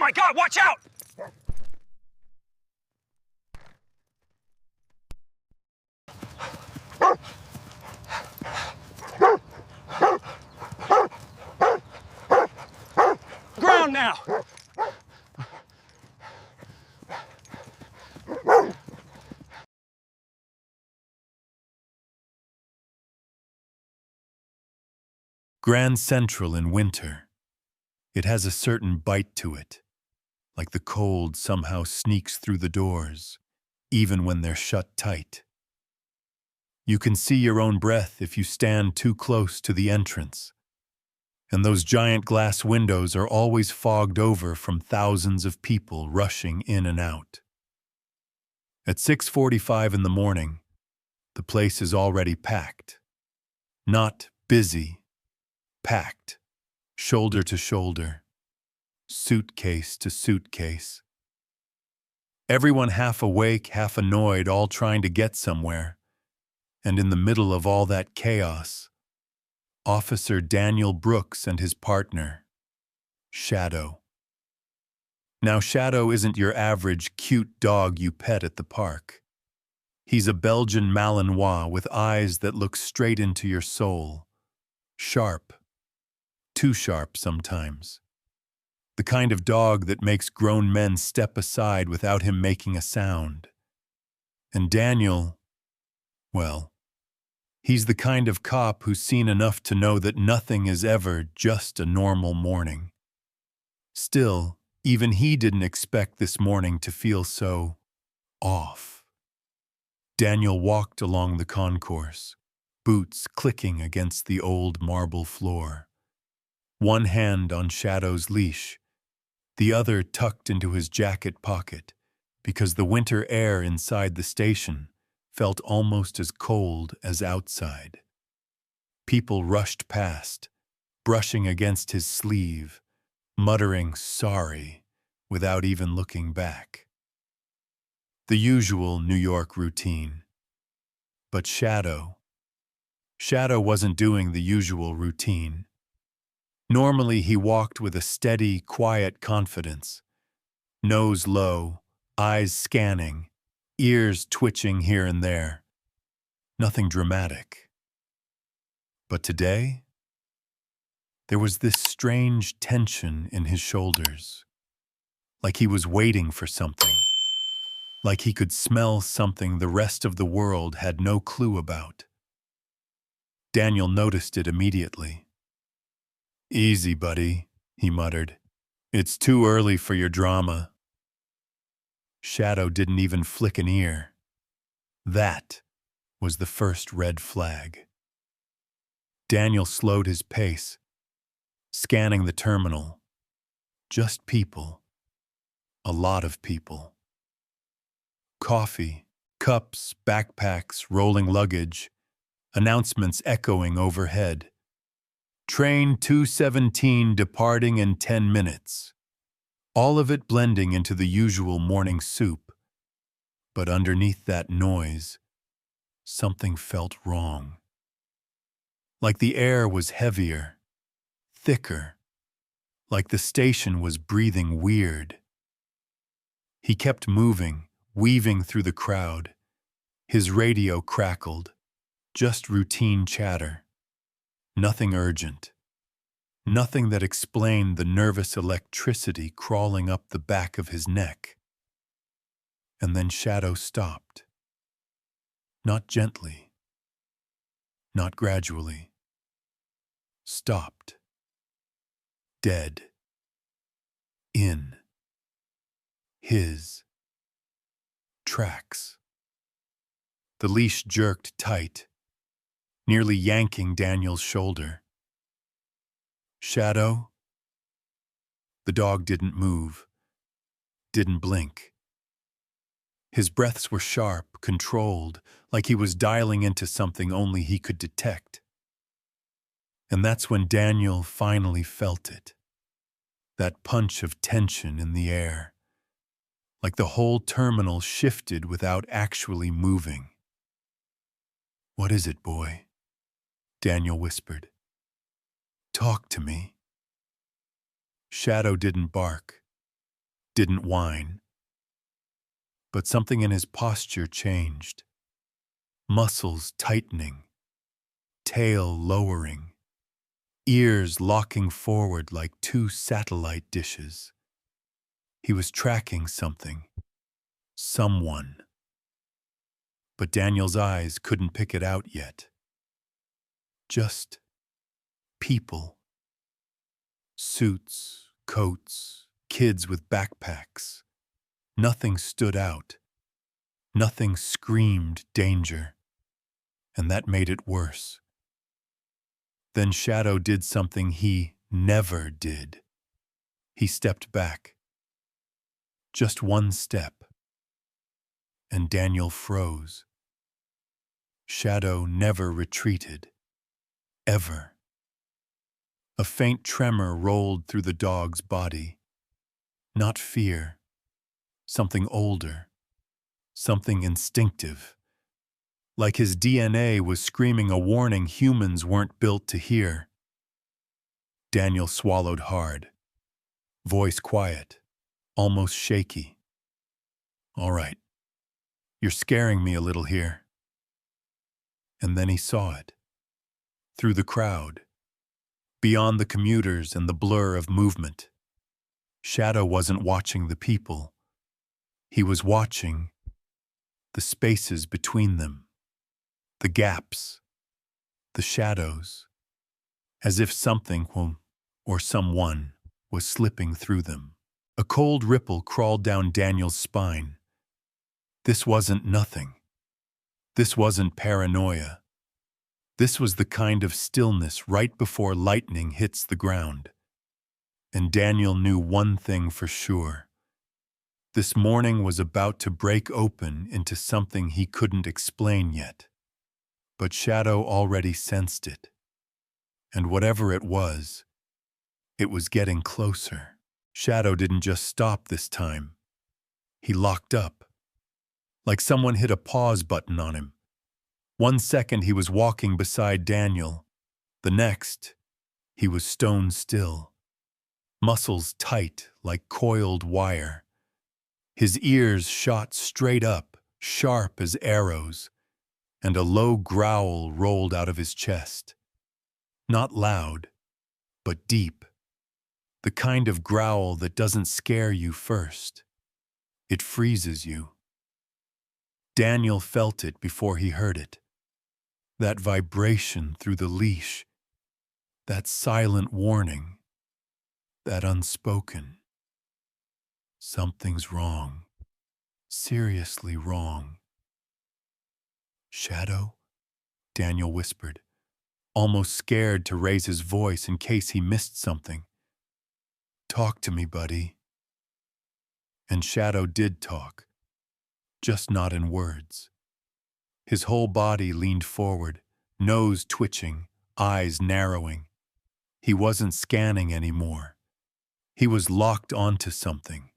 my God, watch out! Ground now! Grand Central in winter. It has a certain bite to it, like the cold somehow sneaks through the doors, even when they're shut tight. You can see your own breath if you stand too close to the entrance, and those giant glass windows are always fogged over from thousands of people rushing in and out. At 6:45 in the morning, the place is already packed. Not busy, packed, shoulder to shoulder, suitcase to suitcase. Everyone half awake, half annoyed, all trying to get somewhere. And in the middle of all that chaos, Officer Daniel Brooks and his partner, Shadow. Now, Shadow isn't your average cute dog you pet at the park. He's a Belgian Malinois with eyes that look straight into your soul. Sharp. Too sharp sometimes. The kind of dog that makes grown men step aside without him making a sound. And Daniel, well, he's the kind of cop who's seen enough to know that nothing is ever just a normal morning. Still, even he didn't expect this morning to feel so off. Daniel walked along the concourse, boots clicking against the old marble floor. One hand on Shadow's leash, the other tucked into his jacket pocket, because the winter air inside the station felt almost as cold as outside. People rushed past, brushing against his sleeve, muttering sorry without even looking back. The usual New York routine. But Shadow wasn't doing the usual routine. Normally he walked with a steady, quiet confidence, nose low, eyes scanning, ears twitching here and there. Nothing dramatic. But today, there was this strange tension in his shoulders, like he was waiting for something, like he could smell something the rest of the world had no clue about. Daniel noticed it immediately. "Easy, buddy," he muttered. "It's too early for your drama." Shadow didn't even flick an ear. That was the first red flag. Daniel slowed his pace, scanning the terminal. Just people. A lot of people. Coffee, cups, backpacks, rolling luggage, announcements echoing overhead. Train 217 departing in 10 minutes. All of it blending into the usual morning soup. But underneath that noise, something felt wrong. Like the air was heavier, thicker, like the station was breathing weird. He kept moving, weaving through the crowd. His radio crackled, just routine chatter. Nothing urgent. Nothing that explained the nervous electricity crawling up the back of his neck. And then Shadow stopped. Not gently. Not gradually. Stopped. Dead. In. His. Tracks. The leash jerked tight, nearly yanking Daniel's shoulder. "Shadow?" The dog didn't move, didn't blink. His breaths were sharp, controlled, like he was dialing into something only he could detect. And that's when Daniel finally felt it. That punch of tension in the air. Like the whole terminal shifted without actually moving. "What is it, boy?" Daniel whispered. "Talk to me." Shadow didn't bark, didn't whine, but something in his posture changed. Muscles tightening, tail lowering, ears locking forward like two satellite dishes. He was tracking something, someone. But Daniel's eyes couldn't pick it out yet. Just people. Suits, coats, kids with backpacks. Nothing stood out. Nothing screamed danger. And that made it worse. Then Shadow did something he never did. He stepped back. Just one step. And Daniel froze. Shadow never retreated. Ever. A faint tremor rolled through the dog's body. Not fear. Something older. Something instinctive. Like his DNA was screaming a warning humans weren't built to hear. Daniel swallowed hard. Voice quiet. Almost shaky. All right. You're scaring me a little here. And then he saw it. Through the crowd. Beyond the commuters and the blur of movement. Shadow wasn't watching the people. He was watching the spaces between them. The gaps. The shadows. As if something or someone was slipping through them. A cold ripple crawled down Daniel's spine. This wasn't nothing. This wasn't paranoia. This was the kind of stillness right before lightning hits the ground. And Daniel knew one thing for sure. This morning was about to break open into something he couldn't explain yet. But Shadow already sensed it. And whatever it was getting closer. Shadow didn't just stop this time. He locked up. Like someone hit a pause button on him. 1 second he was walking beside Daniel. The next, he was stone still. Muscles tight like coiled wire. His ears shot straight up, sharp as arrows, and a low growl rolled out of his chest. Not loud, but deep. The kind of growl that doesn't scare you first. It freezes you. Daniel felt it before he heard it. That vibration through the leash. That silent warning. That unspoken. Something's wrong. Seriously wrong. Shadow? Daniel whispered, almost scared to raise his voice in case he missed something. Talk to me, buddy. And Shadow did talk, just not in words. His whole body leaned forward, nose twitching, eyes narrowing. He wasn't scanning anymore. He was locked onto something.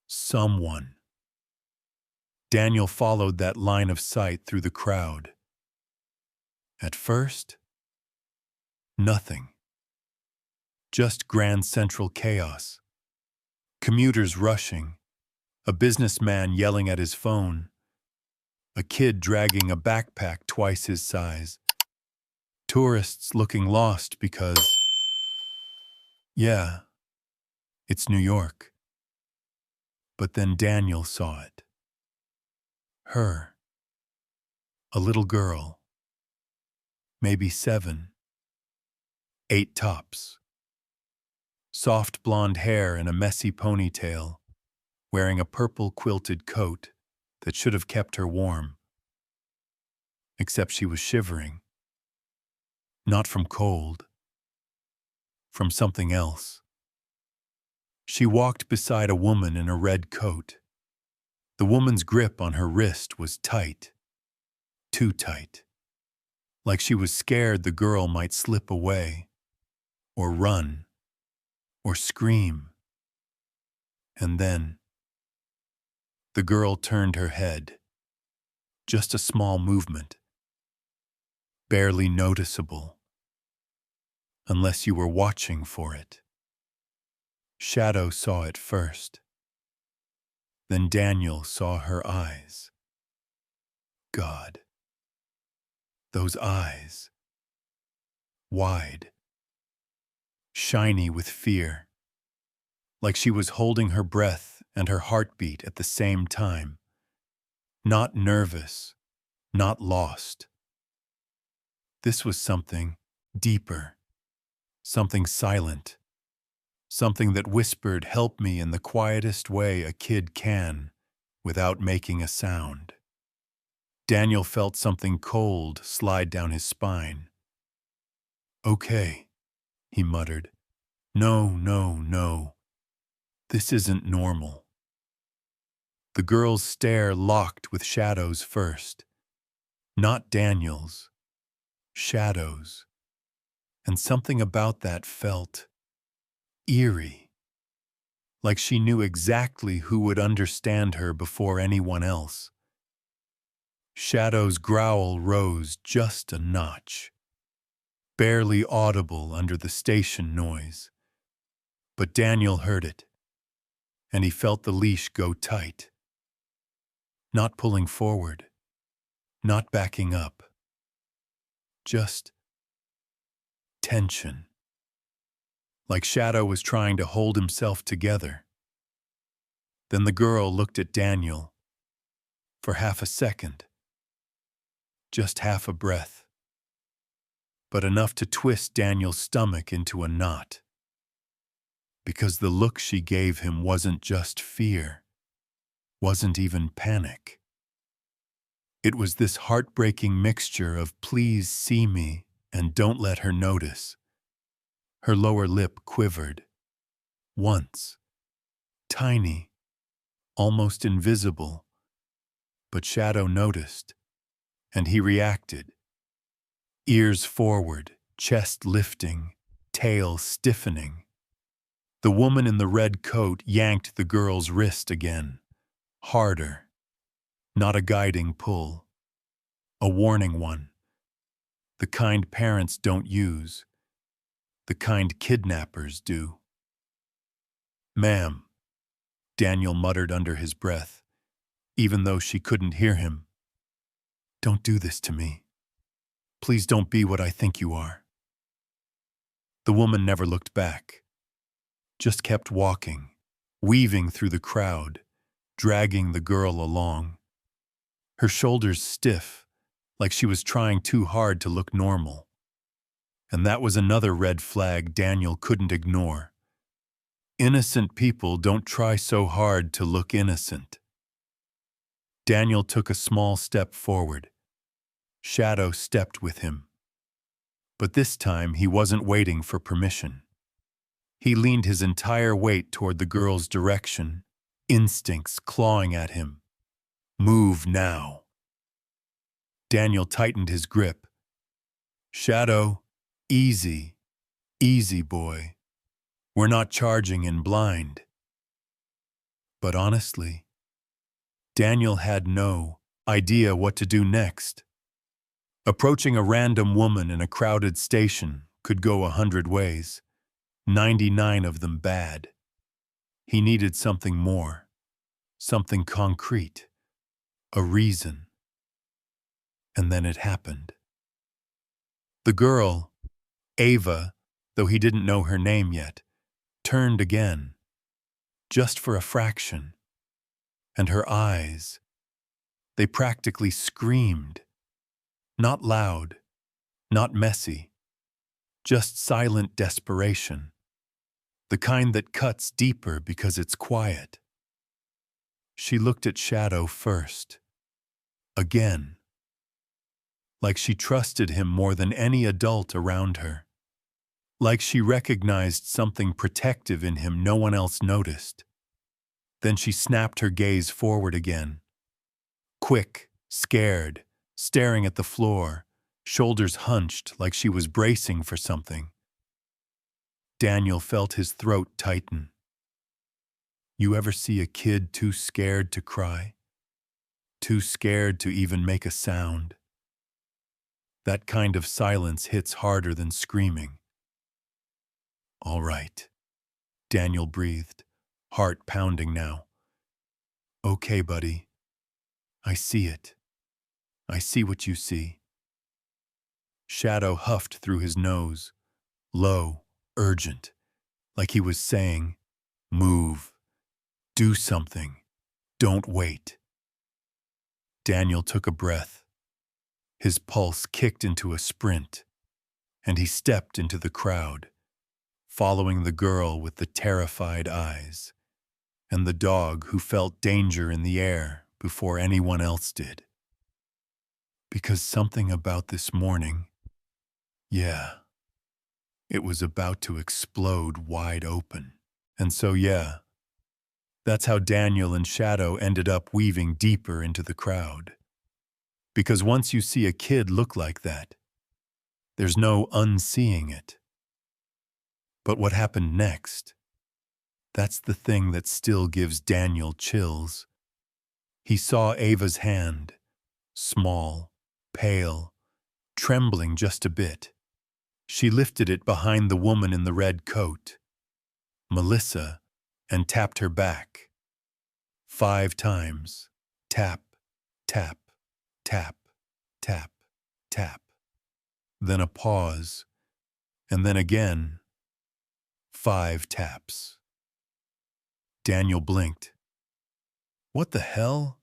Someone. Daniel followed that line of sight through the crowd. At first, nothing. Just Grand Central chaos. Commuters rushing. A businessman yelling at his phone. A kid dragging a backpack twice his size. Tourists looking lost because, yeah, it's New York. But then Daniel saw it. Her. A little girl. Maybe 7. 8 tops. Soft blonde hair in a messy ponytail, wearing a purple quilted coat that should have kept her warm. Except she was shivering. Not from cold. From something else. She walked beside a woman in a red coat. The woman's grip on her wrist was tight. Too tight. Like she was scared the girl might slip away, or run, or scream. And then, the girl turned her head. Just a small movement. Barely noticeable. Unless you were watching for it. Shadow saw it first. Then Daniel saw her eyes. God. Those eyes. Wide. Shiny with fear. Like she was holding her breath and her heartbeat at the same time. Not nervous. Not lost. This was something deeper. Something silent. Something that whispered, "Help me," in the quietest way a kid can, without making a sound. Daniel felt something cold slide down his spine. "Okay," he muttered. "No, no, no. This isn't normal." The girl's stare locked with Shadow's first. Not Daniel's. Shadow's. And something about that felt eerie. Like she knew exactly who would understand her before anyone else. Shadow's growl rose just a notch, barely audible under the station noise. But Daniel heard it, and he felt the leash go tight. Not pulling forward, not backing up. Just tension. Like Shadow was trying to hold himself together. Then the girl looked at Daniel for half a second. Just half a breath. But enough to twist Daniel's stomach into a knot. Because the look she gave him wasn't just fear, wasn't even panic. It was this heartbreaking mixture of "please see me" and "don't let her notice." Her lower lip quivered. Once. Tiny. Almost invisible. But Shadow noticed, and he reacted. Ears forward, chest lifting, tail stiffening. The woman in the red coat yanked the girl's wrist again. Harder. Not a guiding pull. A warning one. The kind parents don't use. The kind kidnappers do. "Ma'am," Daniel muttered under his breath, even though she couldn't hear him. "Don't do this to me. Please don't be what I think you are." The woman never looked back. Just kept walking, weaving through the crowd, dragging the girl along. Her shoulders stiff, like she was trying too hard to look normal. And that was another red flag Daniel couldn't ignore. Innocent people don't try so hard to look innocent. Daniel took a small step forward. Shadow stepped with him. But this time he wasn't waiting for permission. He leaned his entire weight toward the girl's direction, instincts clawing at him. "Move now." Daniel tightened his grip. "Shadow, easy, easy, boy. We're not charging in blind." But honestly, Daniel had no idea what to do next. Approaching a random woman in a crowded station could go 100 ways, 99 of them bad. He needed something more, something concrete, a reason. And then it happened. The girl, Ava, though he didn't know her name yet, turned again, just for a fraction. And her eyes, they practically screamed. Not loud, not messy, just silent desperation. The kind that cuts deeper because it's quiet. She looked at Shadow first. Again. Like she trusted him more than any adult around her. Like she recognized something protective in him no one else noticed. Then she snapped her gaze forward again. Quick, scared, staring at the floor, shoulders hunched like she was bracing for something. Daniel felt his throat tighten. You ever see a kid too scared to cry? Too scared to even make a sound? That kind of silence hits harder than screaming. "All right," Daniel breathed, heart pounding now. Okay, buddy. I see it. I see what you see. Shadow huffed through his nose, low, urgent, like he was saying, "Move. Do something. Don't wait." Daniel took a breath. His pulse kicked into a sprint, and he stepped into the crowd, following the girl with the terrified eyes, and the dog who felt danger in the air before anyone else did. Because something about this morning, yeah, it was about to explode wide open. And so, yeah, that's how Daniel and Shadow ended up weaving deeper into the crowd. Because once you see a kid look like that, there's no unseeing it. But what happened next? That's the thing that still gives Daniel chills. He saw Ava's hand, small, pale, trembling just a bit. She lifted it behind the woman in the red coat, Melissa, and tapped her back. 5 times. Tap, tap, tap, tap, tap. Then a pause, and then again. 5 taps. Daniel blinked. What the hell?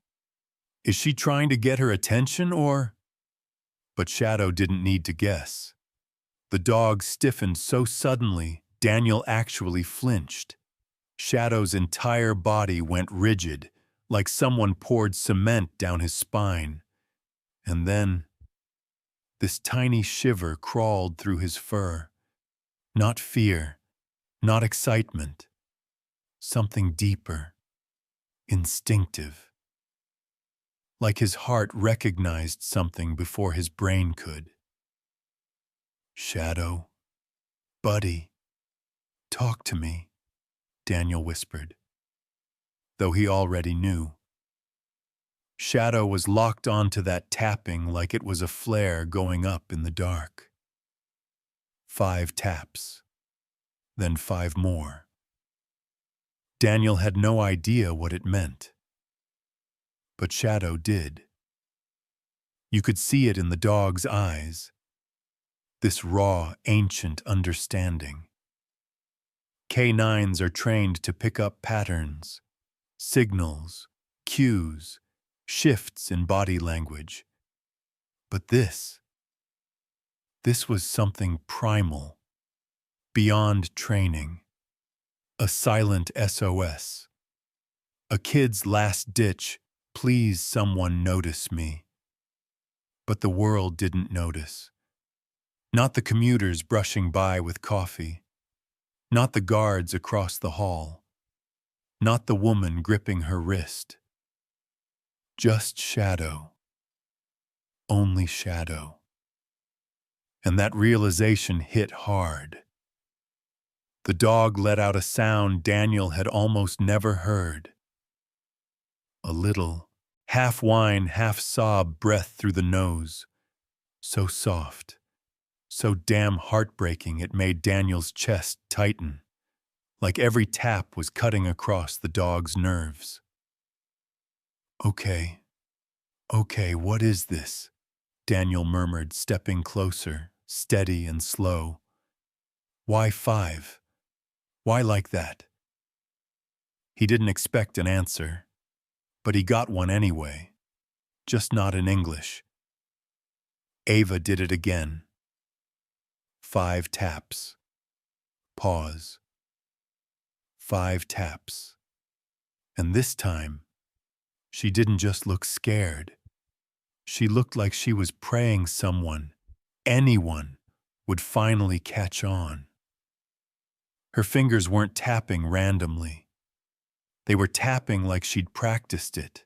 Is she trying to get her attention, or? But Shadow didn't need to guess. The dog stiffened so suddenly, Daniel actually flinched. Shadow's entire body went rigid, like someone poured cement down his spine. And then, this tiny shiver crawled through his fur. Not fear, not excitement. Something deeper, instinctive. Like his heart recognized something before his brain could. Shadow, buddy, talk to me, Daniel whispered, though he already knew. Shadow was locked onto that tapping like it was a flare going up in the dark. 5 taps, then 5 more. Daniel had no idea what it meant. But Shadow did. You could see it in the dog's eyes, this raw, ancient understanding. Canines are trained to pick up patterns, signals, cues, shifts in body language. But this was something primal, beyond training, a silent SOS, a kid's last ditch, please someone notice me. But the world didn't notice. Not the commuters brushing by with coffee, not the guards across the hall, not the woman gripping her wrist. Just Shadow. Only Shadow. And that realization hit hard. The dog let out a sound Daniel had almost never heard. A little, half whine, half sob breath through the nose. So soft, so damn heartbreaking it made Daniel's chest tighten, like every tap was cutting across the dog's nerves. Okay, what is this? Daniel murmured, stepping closer, steady and slow. Why 5? Why like that? He didn't expect an answer, but he got one anyway, just not in English. Ava did it again. 5 taps. Pause. 5 taps. And this time, she didn't just look scared. She looked like she was praying someone, anyone, would finally catch on. Her fingers weren't tapping randomly. They were tapping like she'd practiced it.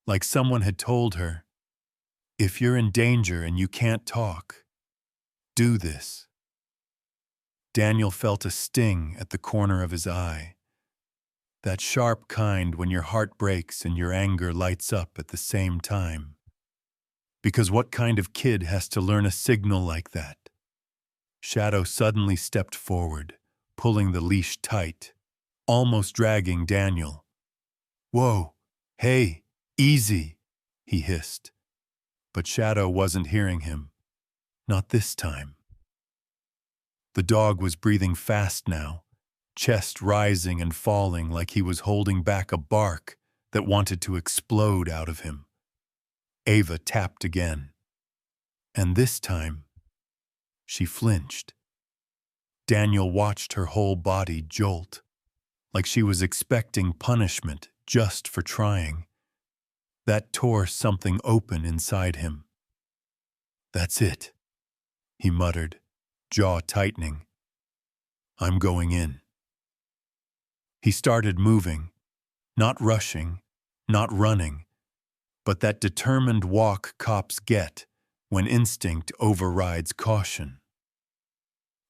Like someone had told her, if you're in danger and you can't talk, do this. Daniel felt a sting at the corner of his eye. That sharp kind when your heart breaks and your anger lights up at the same time. Because what kind of kid has to learn a signal like that? Shadow suddenly stepped forward, pulling the leash tight, almost dragging Daniel. Whoa, Hey, easy, he hissed. But Shadow wasn't hearing him. Not this time. The dog was breathing fast now, chest rising and falling like he was holding back a bark that wanted to explode out of him. Ava tapped again. And this time, she flinched. Daniel watched her whole body jolt, like she was expecting punishment just for trying. That tore something open inside him. That's it, he muttered, jaw tightening. I'm going in. He started moving, not rushing, not running, but that determined walk cops get when instinct overrides caution.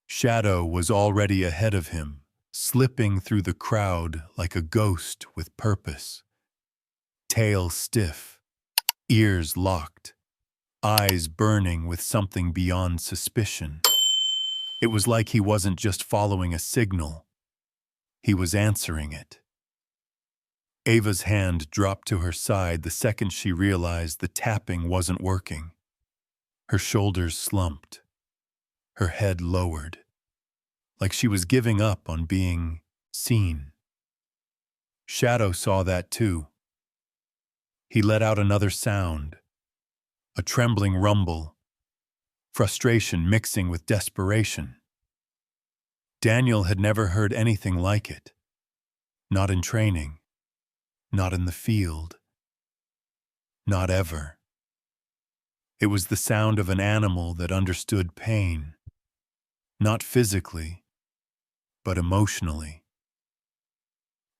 Shadow was already ahead of him, slipping through the crowd like a ghost with purpose. Tail stiff, ears locked, eyes burning with something beyond suspicion. It was like he wasn't just following a signal, he was answering it. Ava's hand dropped to her side the second she realized the tapping wasn't working. Her shoulders slumped, her head lowered, like she was giving up on being seen. Shadow saw that too. He let out another sound, a trembling rumble, frustration mixing with desperation. Daniel had never heard anything like it. Not in training, not in the field, not ever. It was the sound of an animal that understood pain, not physically, but emotionally.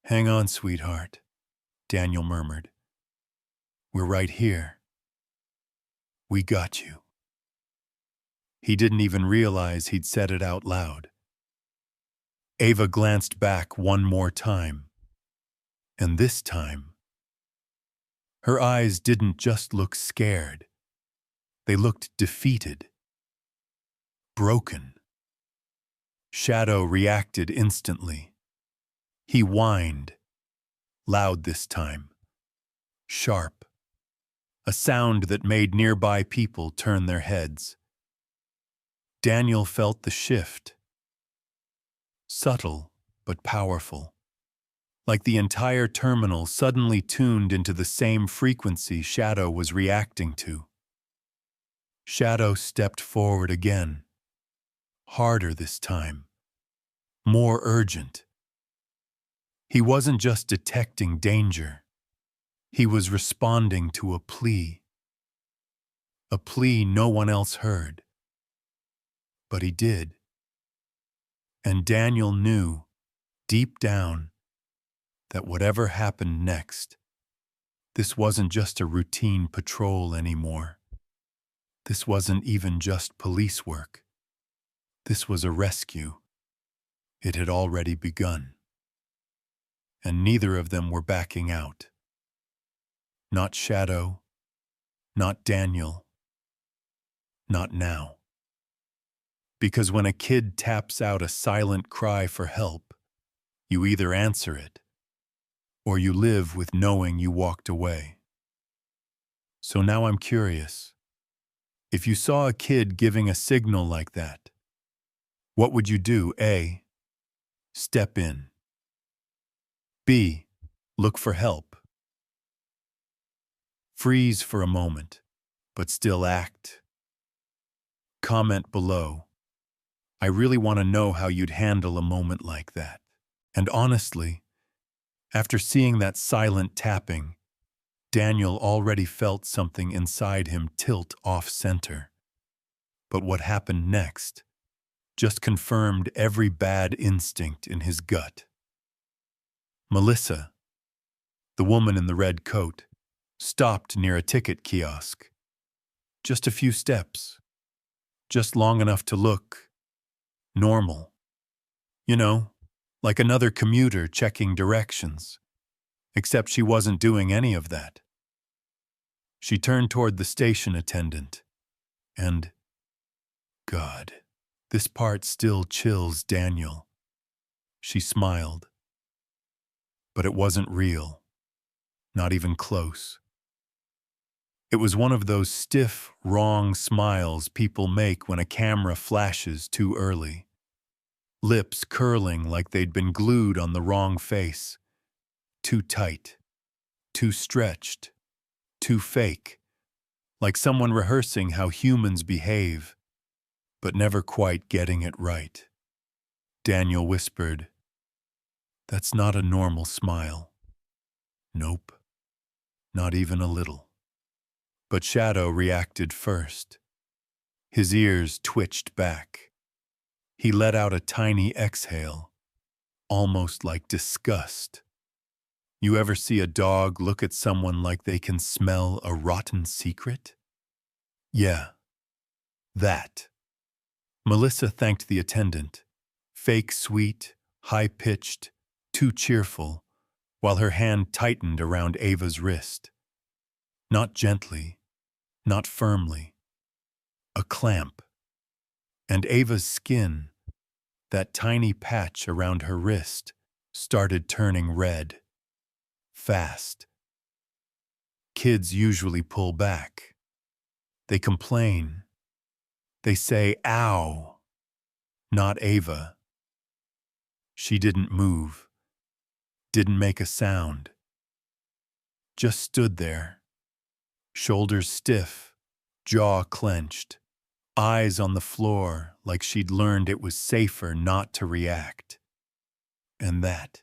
Hang on, sweetheart, Daniel murmured. We're right here. We got you. He didn't even realize he'd said it out loud. Ava glanced back one more time. And this time, her eyes didn't just look scared. They looked defeated, broken. Shadow reacted instantly. He whined, loud this time, sharp, a sound that made nearby people turn their heads. Daniel felt the shift, subtle but powerful, like the entire terminal suddenly tuned into the same frequency Shadow was reacting to. Shadow stepped forward again, harder this time, more urgent. He wasn't just detecting danger. He was responding to a plea no one else heard. But he did. And Daniel knew, deep down, that whatever happened next, this wasn't just a routine patrol anymore. This wasn't even just police work. This was a rescue. It had already begun. And neither of them were backing out. Not Shadow, not Daniel, not now. Because when a kid taps out a silent cry for help, you either answer it, or you live with knowing you walked away. So now I'm curious. If you saw a kid giving a signal like that, what would you do? A. Step in. B. Look for help. Freeze for a moment, but still act. Comment below. I really want to know how you'd handle a moment like that. And honestly, after seeing that silent tapping, Daniel already felt something inside him tilt off-center. But what happened next just confirmed every bad instinct in his gut. Melissa, the woman in the red coat, stopped near a ticket kiosk. Just a few steps. Just long enough to look normal. You know, like another commuter checking directions. Except she wasn't doing any of that. She turned toward the station attendant, and, God, this part still chills Daniel. She smiled. But it wasn't real. Not even close. It was one of those stiff, wrong smiles people make when a camera flashes too early. Lips curling like they'd been glued on the wrong face. Too tight. Too stretched. Too fake. Like someone rehearsing how humans behave, but never quite getting it right. Daniel whispered, "That's not a normal smile." Nope. Not even a little. But Shadow reacted first. His ears twitched back. He let out a tiny exhale, almost like disgust. You ever see a dog look at someone like they can smell a rotten secret? Yeah, that. Melissa thanked the attendant. Fake sweet, high-pitched, too cheerful, while her hand tightened around Ava's wrist. Not gently, not firmly. A clamp. And Ava's skin, that tiny patch around her wrist, started turning red. Fast. Kids usually pull back. They complain. They say, "Ow." Not Ava. She didn't move. Didn't make a sound. Just stood there. Shoulders stiff, jaw clenched, eyes on the floor like she'd learned it was safer not to react. And that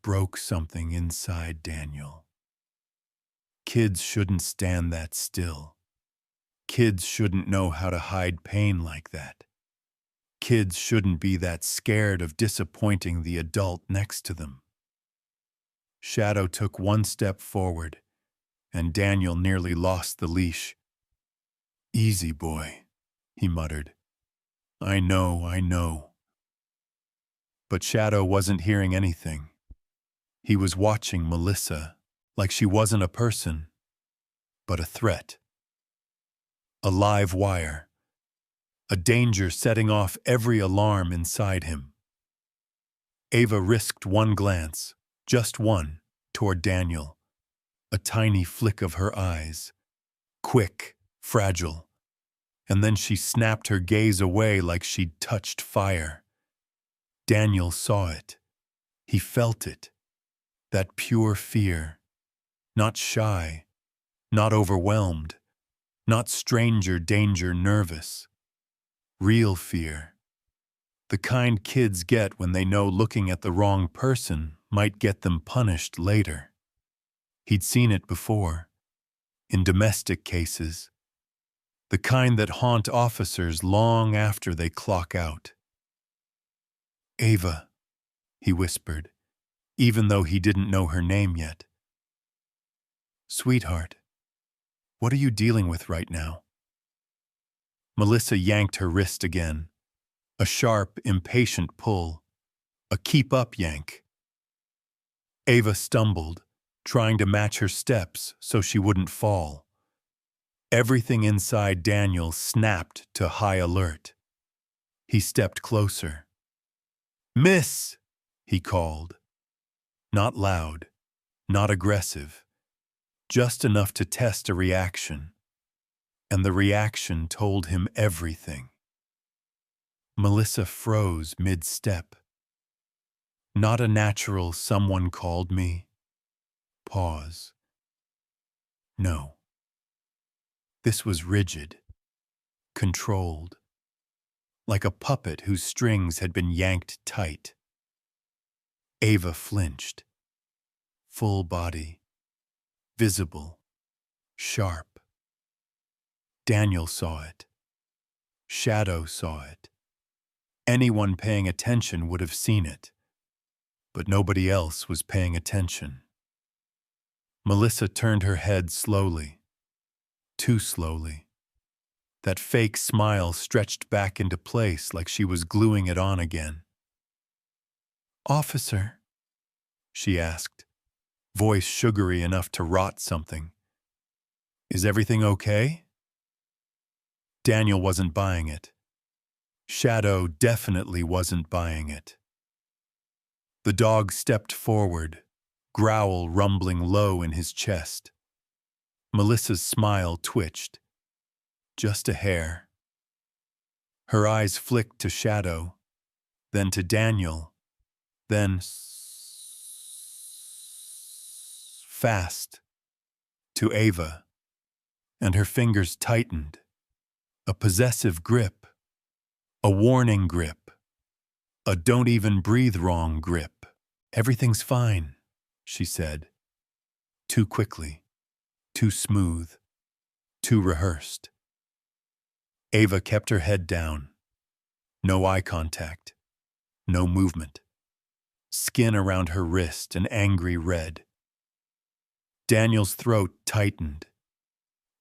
broke something inside Daniel. Kids shouldn't stand that still. Kids shouldn't know how to hide pain like that. Kids shouldn't be that scared of disappointing the adult next to them. Shadow took one step forward, and Daniel nearly lost the leash. "Easy, boy," he muttered. I know. But Shadow wasn't hearing anything. He was watching Melissa like she wasn't a person, but a threat. A live wire. A danger setting off every alarm inside him. Ava risked one glance, just one, toward Daniel. A tiny flick of her eyes. Quick, fragile. And then she snapped her gaze away like she'd touched fire. Daniel saw it. He felt it. That pure fear. Not shy. Not overwhelmed. Not stranger danger nervous. Real fear. The kind kids get when they know looking at the wrong person might get them punished later. He'd seen it before. In domestic cases. The kind that haunt officers long after they clock out. "Ava," he whispered, even though he didn't know her name yet. "Sweetheart, what are you dealing with right now?" Melissa yanked her wrist again. A sharp, impatient pull. A keep-up yank. Ava stumbled, trying to match her steps so she wouldn't fall. Everything inside Daniel snapped to high alert. He stepped closer. "Miss!" he called. Not loud, not aggressive, just enough to test a reaction. And the reaction told him everything. Melissa froze mid-step. Not a natural "someone called me." Pause. No. This was rigid, controlled, like a puppet whose strings had been yanked tight. Ava flinched. Full body, visible, sharp. Daniel saw it. Shadow saw it. Anyone paying attention would have seen it. But nobody else was paying attention. Melissa turned her head slowly. Too slowly. That fake smile stretched back into place like she was gluing it on again. "Officer," she asked, voice sugary enough to rot something. "Is everything okay?" Daniel wasn't buying it. Shadow definitely wasn't buying it. The dog stepped forward, growl rumbling low in his chest. Melissa's smile twitched, just a hair. Her eyes flicked to Shadow, then to Daniel, then fast to Ava, and her fingers tightened. A possessive grip, a warning grip, a don't even breathe wrong grip. Everything's fine, she said. Too quickly, too smooth, too rehearsed. Ava kept her head down. No eye contact, no movement. Skin around her wrist an angry red. Daniel's throat tightened.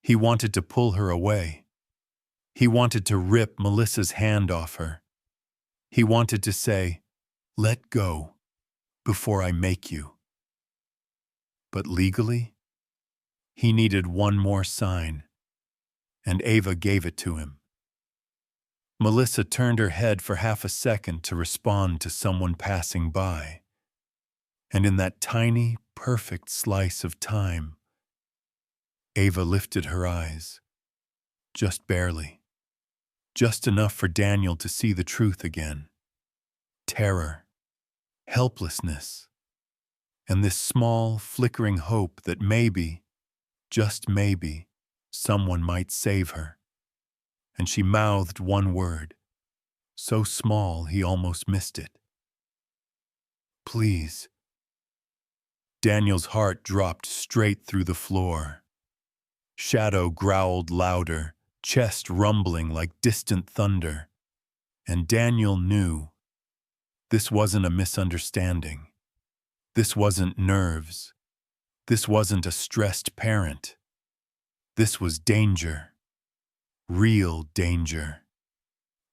He wanted to pull her away. He wanted to rip Melissa's hand off her. He wanted to say, "Let go, before I make you." But legally, he needed one more sign, and Ava gave it to him. Melissa turned her head for half a second to respond to someone passing by, and in that tiny, perfect slice of time, Ava lifted her eyes, just barely, just enough for Daniel to see the truth again. Terror, helplessness, and this small, flickering hope that maybe, just maybe, someone might save her. And she mouthed one word, so small he almost missed it. "Please." Daniel's heart dropped straight through the floor. Shadow growled louder, chest rumbling like distant thunder. And Daniel knew this wasn't a misunderstanding. This wasn't nerves. This wasn't a stressed parent. This was danger. Real danger.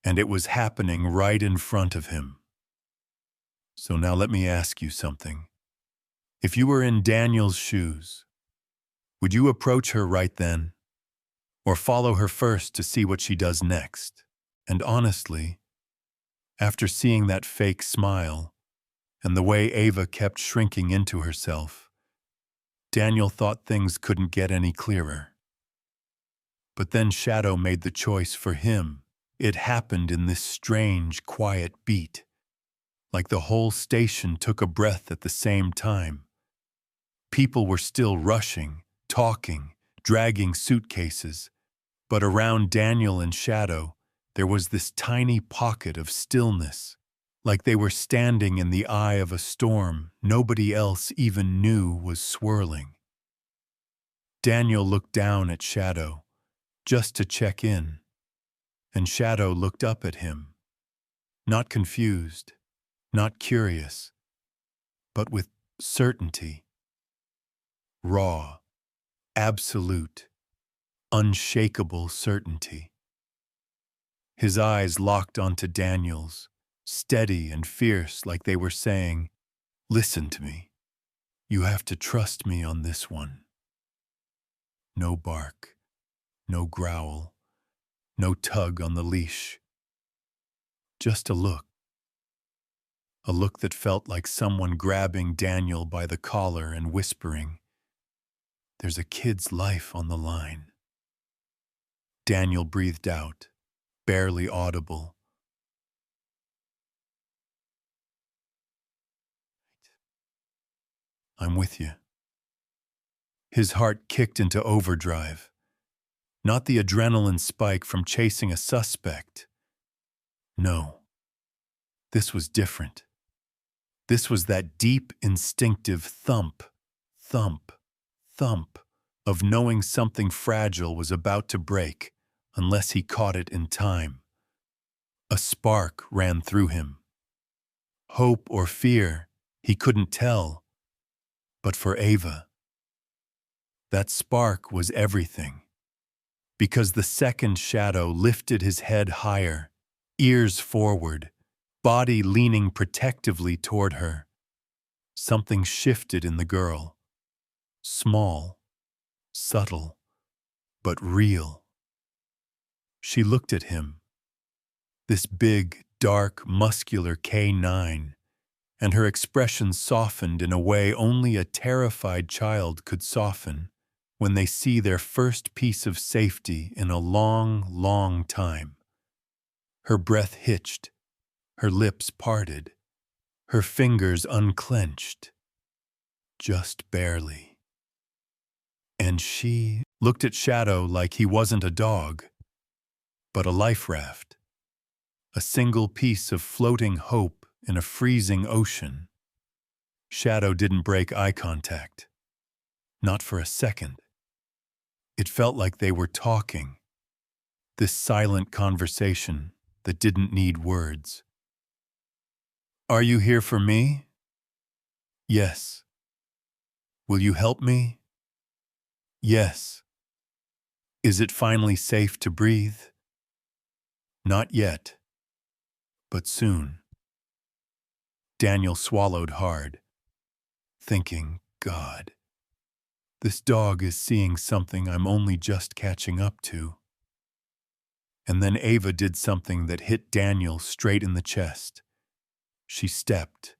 And it was happening right in front of him. So now let me ask you something. If you were in Daniel's shoes, would you approach her right then? Or follow her first to see what she does next? And honestly, after seeing that fake smile, and the way Ava kept shrinking into herself, Daniel thought things couldn't get any clearer. But then Shadow made the choice for him. It happened in this strange, quiet beat, like the whole station took a breath at the same time. People were still rushing, talking, dragging suitcases, but around Daniel and Shadow, there was this tiny pocket of stillness, like they were standing in the eye of a storm nobody else even knew was swirling. Daniel looked down at Shadow, just to check in, and Shadow looked up at him, not confused, not curious, but with certainty. Raw, absolute, unshakable certainty. His eyes locked onto Daniel's, steady and fierce like they were saying, "Listen to me. You have to trust me on this one." No bark, no growl, no tug on the leash. Just a look that felt like someone grabbing Daniel by the collar and whispering, "There's a kid's life on the line." Daniel breathed out, barely audible. "I'm with you." His heart kicked into overdrive. Not the adrenaline spike from chasing a suspect. No. This was different. This was that deep, instinctive thump, thump, thump of knowing something fragile was about to break unless he caught it in time. A spark ran through him. Hope or fear, he couldn't tell. But for Ava, that spark was everything. Because the second Shadow lifted his head higher, ears forward, body leaning protectively toward her, something shifted in the girl. Small, subtle, but real. She looked at him. This big, dark, muscular K9, and her expression softened in a way only a terrified child could soften when they see their first piece of safety in a long, long time. Her breath hitched, her lips parted, her fingers unclenched, just barely. And she looked at Shadow like he wasn't a dog, but a life raft, a single piece of floating hope in a freezing ocean. Shadow didn't break eye contact, not for a second. It felt like they were talking, this silent conversation that didn't need words. Are you here for me? Yes. Will you help me? Yes. Is it finally safe to breathe? Not yet, but soon. Daniel swallowed hard, thinking, God, this dog is seeing something I'm only just catching up to. And then Ava did something that hit Daniel straight in the chest. She stepped,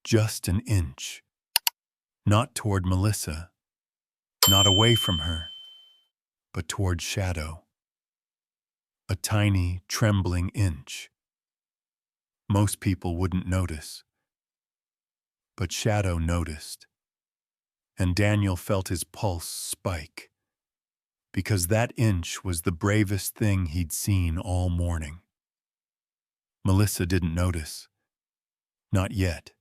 just an inch, not toward Melissa, not away from her, but toward Shadow. A tiny, trembling inch. Most people wouldn't notice, but Shadow noticed, and Daniel felt his pulse spike, because that inch was the bravest thing he'd seen all morning. Melissa didn't notice. Not yet.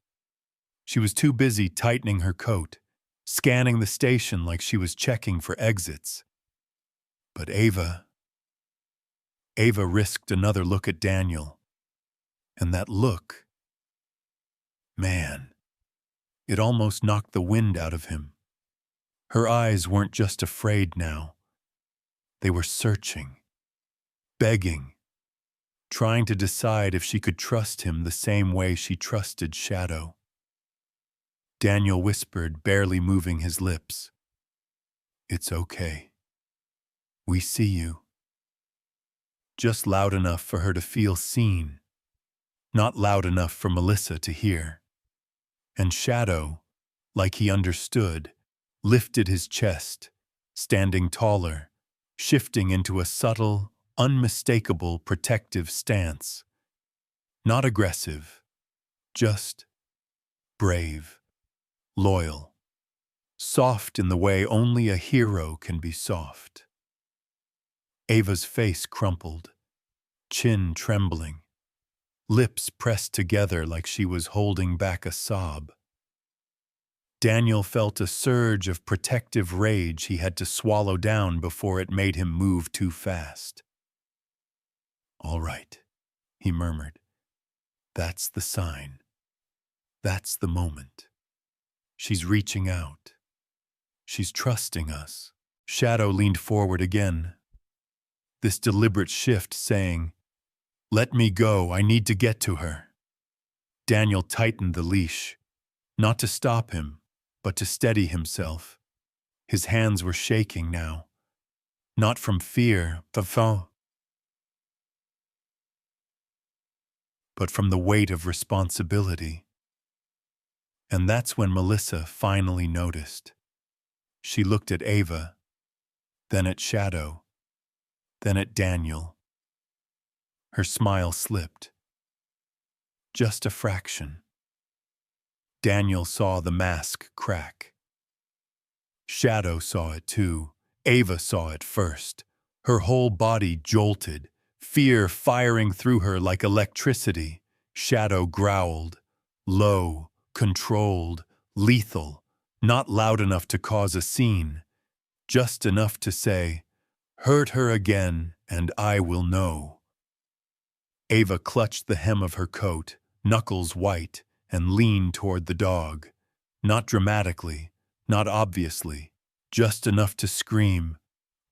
She was too busy tightening her coat, scanning the station like she was checking for exits. But Ava risked another look at Daniel. And that look, man, it almost knocked the wind out of him. Her eyes weren't just afraid now. They were searching, begging, trying to decide if she could trust him the same way she trusted Shadow. Daniel whispered, barely moving his lips. It's okay. We see you. Just loud enough for her to feel seen, not loud enough for Melissa to hear. And Shadow, like he understood, lifted his chest, standing taller, shifting into a subtle, unmistakable protective stance. Not aggressive, just brave, loyal, soft in the way only a hero can be soft. Ava's face crumpled, chin trembling, lips pressed together like she was holding back a sob. Daniel felt a surge of protective rage he had to swallow down before it made him move too fast. All right, he murmured. That's the sign. That's the moment. She's reaching out. She's trusting us. Shadow leaned forward again, this deliberate shift saying, Let me go, I need to get to her. Daniel tightened the leash, not to stop him, but to steady himself. His hands were shaking now, not from fear, but from the weight of responsibility. And that's when Melissa finally noticed. She looked at Ava, then at Shadow, then at Daniel. Her smile slipped. Just a fraction. Daniel saw the mask crack. Shadow saw it too. Ava saw it first. Her whole body jolted, fear firing through her like electricity. Shadow growled, low, controlled, lethal, not loud enough to cause a scene, just enough to say, Hurt her again, and I will know. Ava clutched the hem of her coat, knuckles white, and leaned toward the dog. Not dramatically, not obviously, just enough to scream,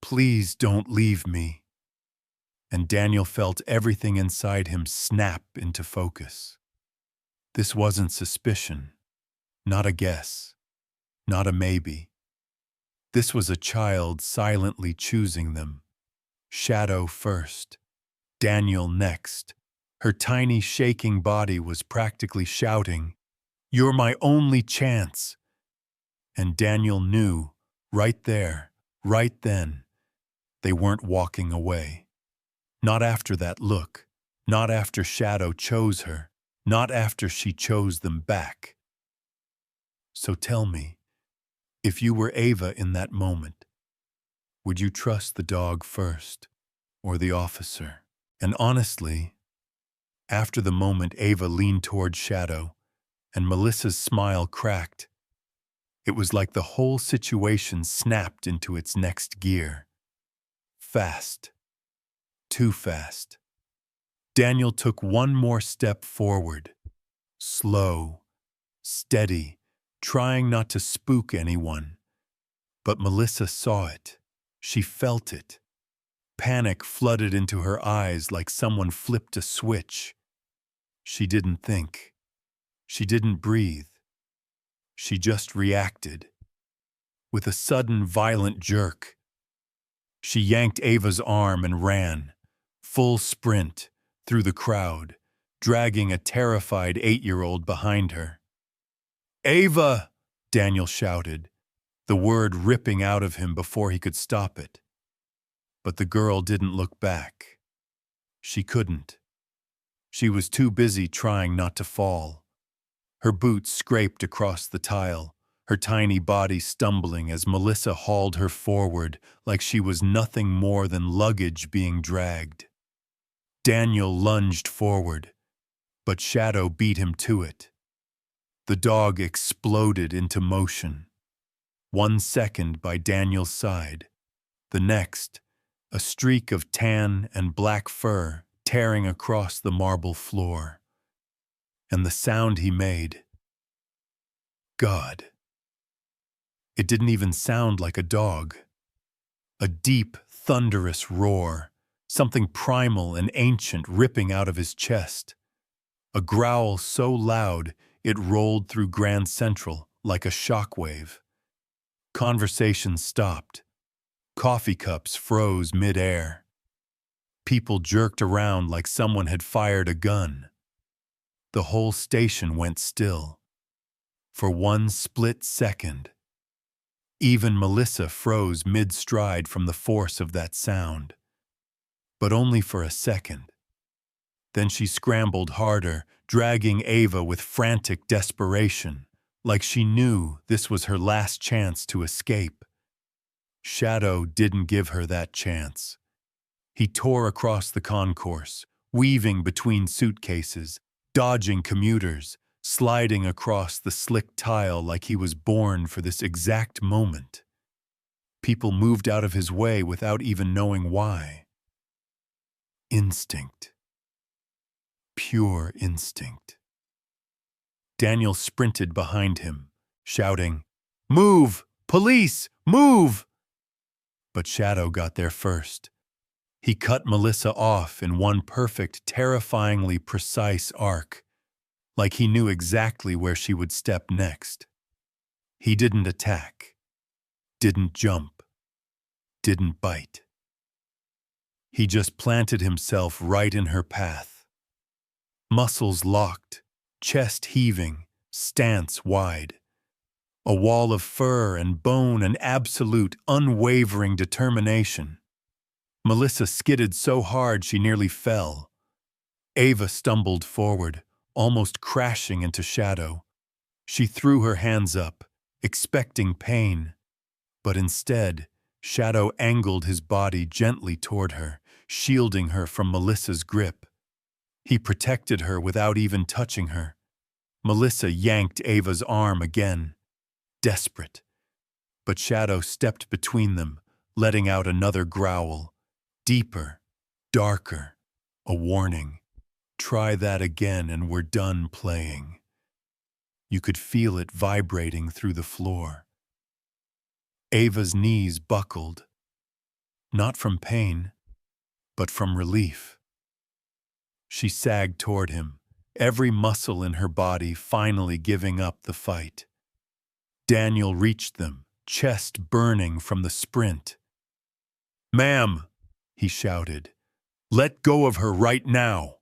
Please don't leave me. And Daniel felt everything inside him snap into focus. This wasn't suspicion, not a guess, not a maybe. This was a child silently choosing them. Shadow first, Daniel next, Her tiny, shaking body was practically shouting, "You're my only chance!" And Daniel knew, right there, right then, they weren't walking away. Not after that look, not after Shadow chose her, not after she chose them back. So tell me, if you were Ava in that moment, would you trust the dog first, or the officer? And honestly, after the moment Ava leaned toward Shadow, and Melissa's smile cracked, it was like the whole situation snapped into its next gear. Fast. Too fast. Daniel took one more step forward. Slow, steady, trying not to spook anyone. But Melissa saw it. She felt it. Panic flooded into her eyes like someone flipped a switch. She didn't think. She didn't breathe. She just reacted. With a sudden, violent jerk, she yanked Ava's arm and ran, full sprint, through the crowd, dragging a terrified 8-year-old behind her. "Ava!" Daniel shouted, the word ripping out of him before he could stop it. But the girl didn't look back. She couldn't. She was too busy trying not to fall. Her boots scraped across the tile, her tiny body stumbling as Melissa hauled her forward like she was nothing more than luggage being dragged. Daniel lunged forward, but Shadow beat him to it. The dog exploded into motion. 1 second by Daniel's side. The next, a streak of tan and black fur tearing across the marble floor. And the sound he made. God. It didn't even sound like a dog. A deep, thunderous roar, something primal and ancient ripping out of his chest. A growl so loud it rolled through Grand Central like a shockwave. Conversation stopped. Coffee cups froze mid-air. People jerked around like someone had fired a gun. The whole station went still. For 1 split second. Even Melissa froze mid-stride from the force of that sound. But only for a second. Then she scrambled harder, dragging Ava with frantic desperation, like she knew this was her last chance to escape. Shadow didn't give her that chance. He tore across the concourse, weaving between suitcases, dodging commuters, sliding across the slick tile like he was born for this exact moment. People moved out of his way without even knowing why. Instinct. Pure instinct. Daniel sprinted behind him, shouting, "Move! Police! Move!" But Shadow got there first. He cut Melissa off in one perfect, terrifyingly precise arc, like he knew exactly where she would step next. He didn't attack, didn't jump, didn't bite. He just planted himself right in her path. Muscles locked, chest heaving, stance wide. A wall of fur and bone and absolute, unwavering determination. Melissa skidded so hard she nearly fell. Ava stumbled forward, almost crashing into Shadow. She threw her hands up, expecting pain. But instead, Shadow angled his body gently toward her, shielding her from Melissa's grip. He protected her without even touching her. Melissa yanked Ava's arm again, desperate. But Shadow stepped between them, letting out another growl. Deeper, darker, a warning. Try that again and we're done playing. You could feel it vibrating through the floor. Ava's knees buckled, not from pain, but from relief. She sagged toward him, every muscle in her body finally giving up the fight. Daniel reached them, chest burning from the sprint. "Ma'am," he shouted, "let go of her right now."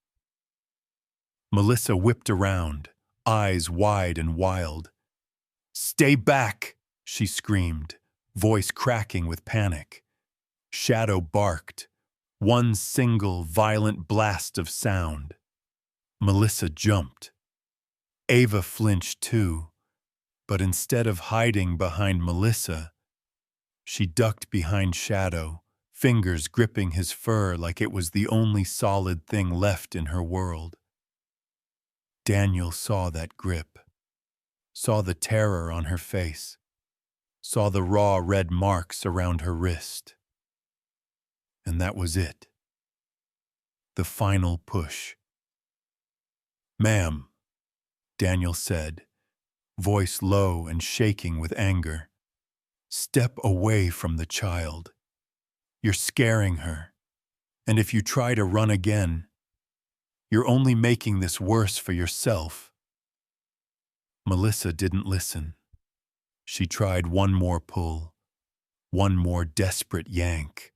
Melissa whipped around, eyes wide and wild. "Stay back!" she screamed, voice cracking with panic. Shadow barked, one single violent blast of sound. Melissa jumped. Ava flinched too, but instead of hiding behind Melissa, she ducked behind Shadow, fingers gripping his fur like it was the only solid thing left in her world. Daniel saw that grip, saw the terror on her face, saw the raw red marks around her wrist. And that was it. The final push. "Ma'am," Daniel said, voice low and shaking with anger. "Step away from the child. You're scaring her. And if you try to run again, you're only making this worse for yourself." Melissa didn't listen. She tried one more pull, one more desperate yank,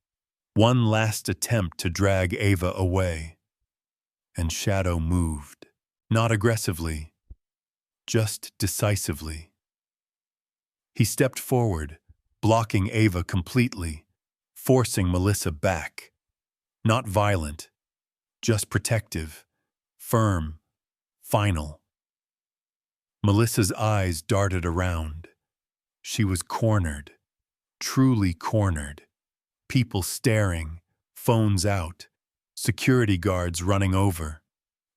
one last attempt to drag Ava away. And Shadow moved, not aggressively, just decisively. He stepped forward, blocking Ava completely, forcing Melissa back. Not violent, just protective, firm, final. Melissa's eyes darted around. She was cornered, truly cornered. People staring, phones out, security guards running over,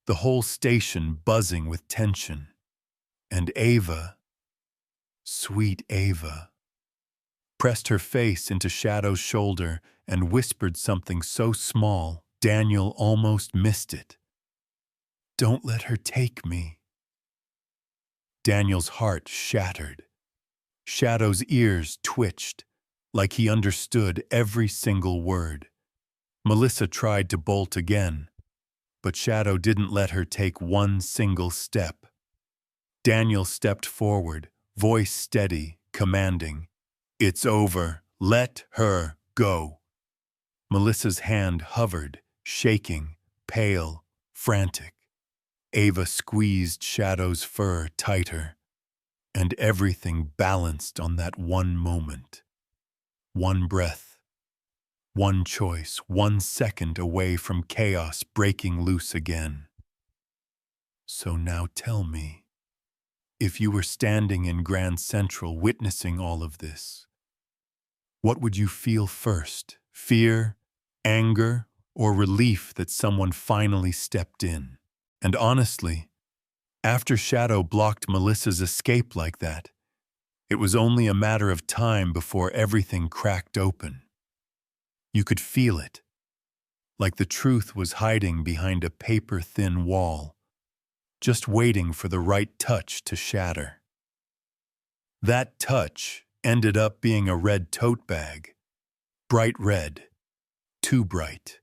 the whole station buzzing with tension. And Ava, sweet Ava, pressed her face into Shadow's shoulder and whispered something so small Daniel almost missed it. "Don't let her take me." Daniel's heart shattered. Shadow's ears twitched, like he understood every single word. Melissa tried to bolt again, but Shadow didn't let her take one single step. Daniel stepped forward, voice steady, commanding, "It's over. Let her go." Melissa's hand hovered, shaking, pale, frantic. Ava squeezed Shadow's fur tighter, and everything balanced on that one moment. One breath, one choice, 1 second away from chaos breaking loose again. So now tell me, if you were standing in Grand Central witnessing all of this, what would you feel first? Fear, anger, or relief that someone finally stepped in? And honestly, after Shadow blocked Melissa's escape like that, it was only a matter of time before everything cracked open. You could feel it, like the truth was hiding behind a paper-thin wall, just waiting for the right touch to shatter. That touch ended up being a red tote bag, bright red, too bright.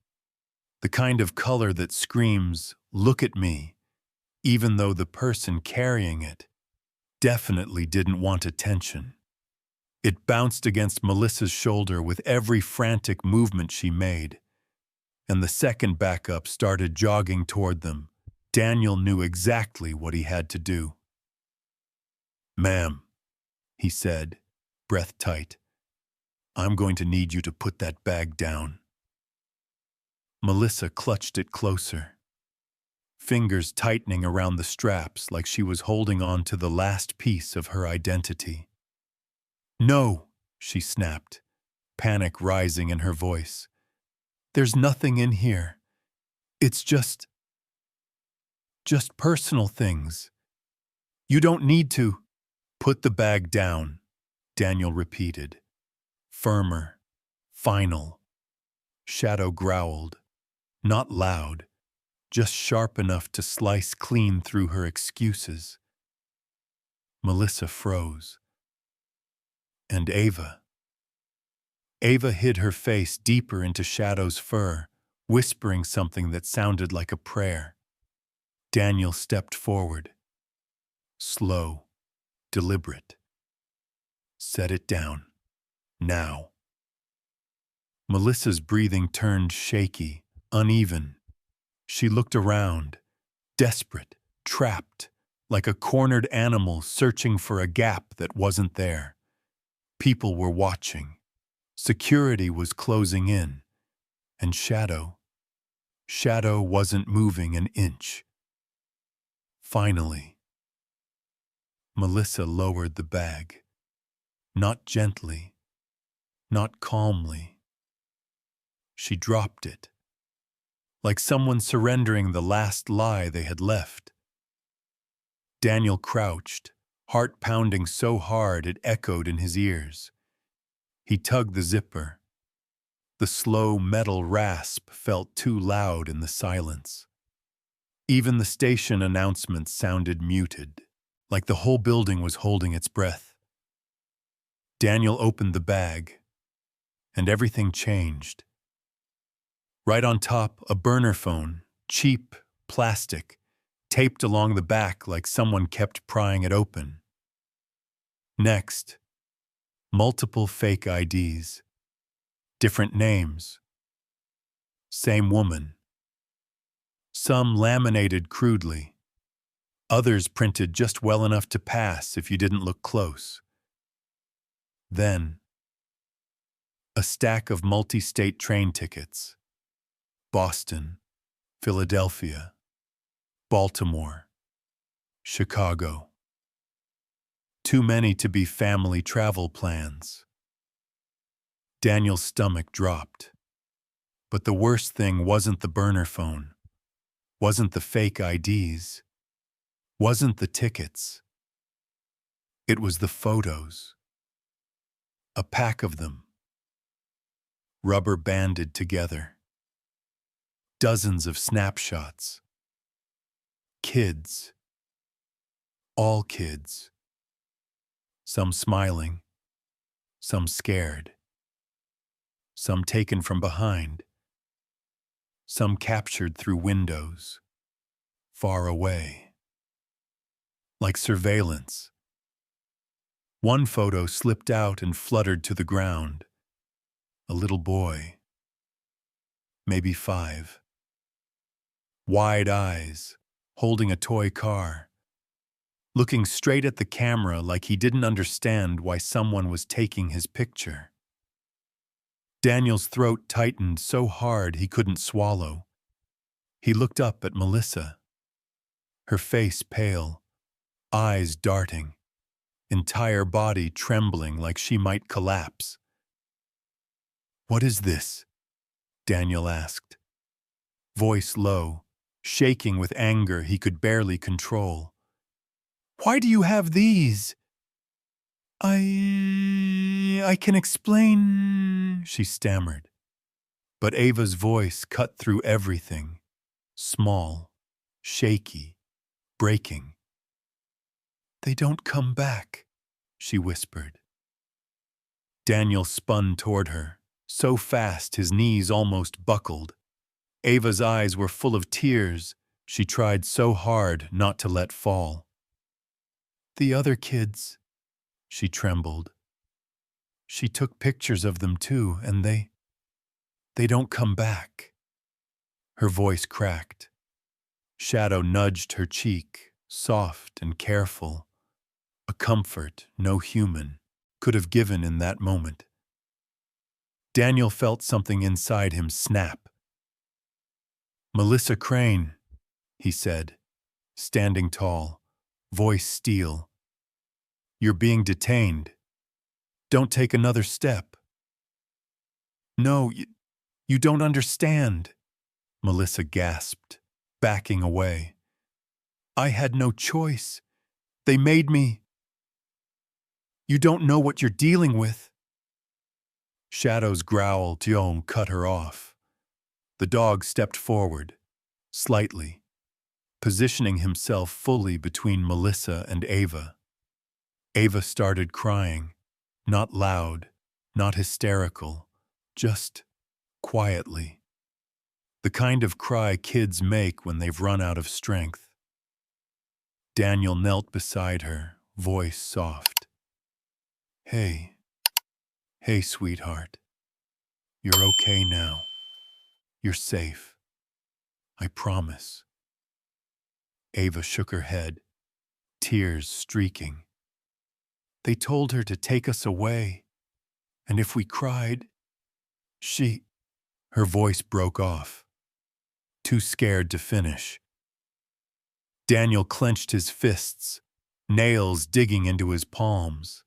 The kind of color that screams, "Look at me," even though the person carrying it definitely didn't want attention. It bounced against Melissa's shoulder with every frantic movement she made, and the second backup started jogging toward them. Daniel knew exactly what he had to do. "Ma'am," he said, breath tight, "I'm going to need you to put that bag down." Melissa clutched it closer, fingers tightening around the straps like she was holding on to the last piece of her identity. "No," she snapped, panic rising in her voice. "There's nothing in here. It's just personal things. You don't need to." "Put the bag down," Daniel repeated. Firmer, final. Shadow growled, not loud, just sharp enough to slice clean through her excuses. Melissa froze. And Ava. Ava hid her face deeper into Shadow's fur, whispering something that sounded like a prayer. Daniel stepped forward. Slow, deliberate. "Set it down. Now." Melissa's breathing turned shaky, uneven. She looked around, desperate, trapped, like a cornered animal searching for a gap that wasn't there. People were watching. Security was closing in. And Shadow wasn't moving an inch. Finally, Melissa lowered the bag. Not gently, not calmly. She dropped it, like someone surrendering the last lie they had left. Daniel crouched, heart pounding so hard it echoed in his ears. He tugged the zipper. The slow metal rasp felt too loud in the silence. Even the station announcements sounded muted, like the whole building was holding its breath. Daniel opened the bag, and everything changed. Right on top, a burner phone, cheap, plastic, taped along the back like someone kept prying it open. Next, multiple fake IDs, different names, same woman. Some laminated crudely, others printed just well enough to pass if you didn't look close. Then, a stack of multi-state train tickets. Boston, Philadelphia, Baltimore, Chicago. Too many to be family travel plans. Daniel's stomach dropped. But the worst thing wasn't the burner phone, wasn't the fake IDs, wasn't the tickets. It was the photos. A pack of them. Rubber banded together. Dozens of snapshots. Kids. All kids. Some smiling. Some scared. Some taken from behind. Some captured through windows. Far away. Like surveillance. One photo slipped out and fluttered to the ground. A little boy. Maybe 5. Wide eyes, holding a toy car. Looking straight at the camera like he didn't understand why someone was taking his picture. Daniel's throat tightened so hard he couldn't swallow. He looked up at Melissa. Her face pale, eyes darting, entire body trembling like she might collapse. "What is this?" Daniel asked. Voice low, shaking with anger he could barely control. "Why do you have these?" I can explain," she stammered. But Ava's voice cut through everything, small, shaky, breaking. "They don't come back," she whispered. Daniel spun toward her, so fast his knees almost buckled. Ava's eyes were full of tears. She tried so hard not to let fall. "The other kids," she trembled. "She took pictures of them too, and they don't come back." Her voice cracked. Shadow nudged her cheek, soft and careful. A comfort no human could have given in that moment. Daniel felt something inside him snap. "Melissa Crane," he said, standing tall, voice steel. "You're being detained. Don't take another step." "No, you don't understand," Melissa gasped, backing away. "I had no choice. They made me. You don't know what you're dealing with." Shadow's growl Tion cut her off. The dog stepped forward, slightly, positioning himself fully between Melissa and Ava. Ava started crying, not loud, not hysterical, just quietly. The kind of cry kids make when they've run out of strength. Daniel knelt beside her, voice soft. Hey, sweetheart. You're okay now. You're safe. I promise." Ava shook her head, tears streaking. They told her to take us away, and if we cried, she... Her voice broke off, too scared to finish. Daniel clenched his fists, nails digging into his palms.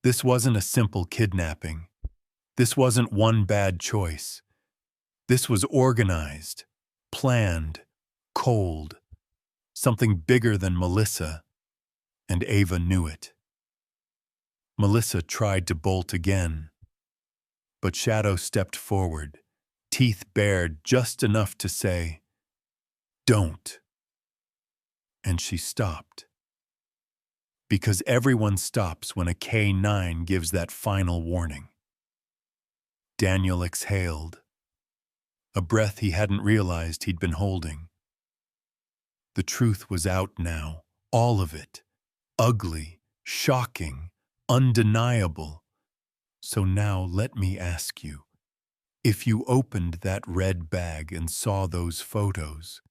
This wasn't a simple kidnapping. This wasn't one bad choice. This was organized, planned, cold, something bigger than Melissa, and Ava knew it. Melissa tried to bolt again, but Shadow stepped forward, teeth bared just enough to say, "Don't." And she stopped. Because everyone stops when a K-9 gives that final warning. Daniel exhaled, a breath he hadn't realized he'd been holding. The truth was out now, all of it, ugly, shocking, undeniable. So now let me ask you, if you opened that red bag and saw those photos,